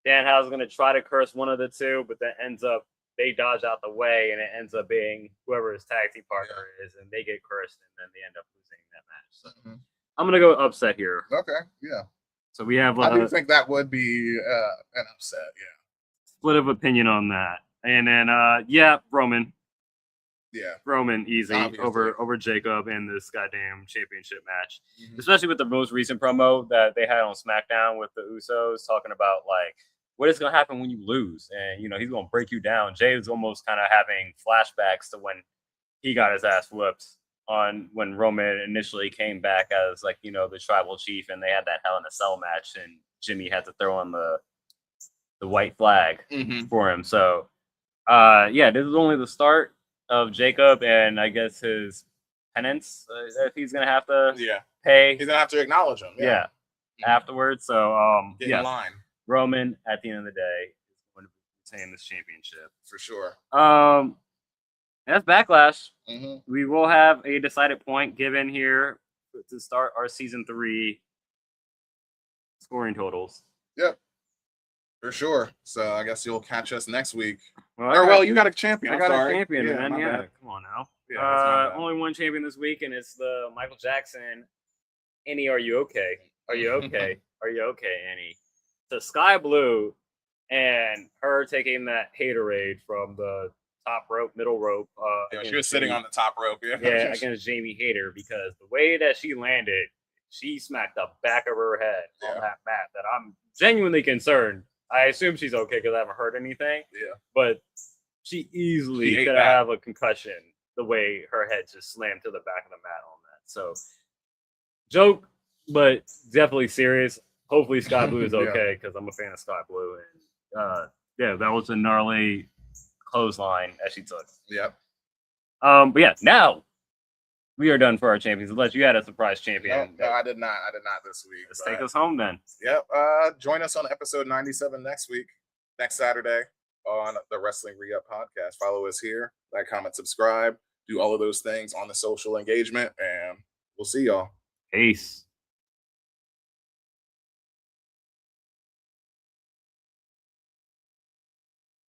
Danhausen's gonna try to curse one of the two, but then ends up they dodge out the way, and it ends up being whoever his tag team partner is, and they get cursed, and then they end up losing that match. So I'm gonna go upset here. Okay, yeah. So we have. I do think that would be an upset. Yeah. Split of opinion on that, and then Roman. Yeah. Roman easy Obviously. over Jacob in this goddamn championship match, especially with the most recent promo that they had on SmackDown with the Usos talking about like what is going to happen when you lose, and he's going to break you down. Jay is almost kind of having flashbacks to when he got his ass whooped on when Roman initially came back as like the tribal chief, and they had that Hell in a Cell match, and Jimmy had to throw on the white flag for him. So this is only the start of Jacob, and I guess his penance if he's gonna have to pay. He's gonna have to acknowledge him. Yeah. Afterwards. So Get in line. Roman at the end of the day is going to retain this championship for sure. That's Backlash. We will have a decided point given here to start our season 3 scoring totals. Yep. For sure. So I guess you'll catch us next week. Well, you got a champion. I got a champion, man. Yeah, come on now. Yeah, only one champion this week, and it's the Michael Jackson. Annie, are you okay? Are you okay? Are you okay, Annie? So Sky Blue and her taking that haterade from the top rope, middle rope. She was sitting on the top rope. Yeah, against Jamie Hayter, because the way that she landed, she smacked the back of her head on that mat. That I'm genuinely concerned. I assume she's okay because I haven't heard anything. Yeah. But she easily could have a concussion the way her head just slammed to the back of the mat on that. So, joke, but definitely serious. Hopefully Sky Blue is okay because I'm a fan of Sky Blue. And that was a gnarly clothesline that she took. Yep. But now we are done for our champions. Unless you had a surprise champion. No, I did not. I did not this week. Let's take us home then. Yep. Join us on episode 97 next week, next Saturday on the Wrestling Re-Up podcast. Follow us here, like, comment, subscribe, do all of those things on the social engagement, and we'll see y'all. Peace.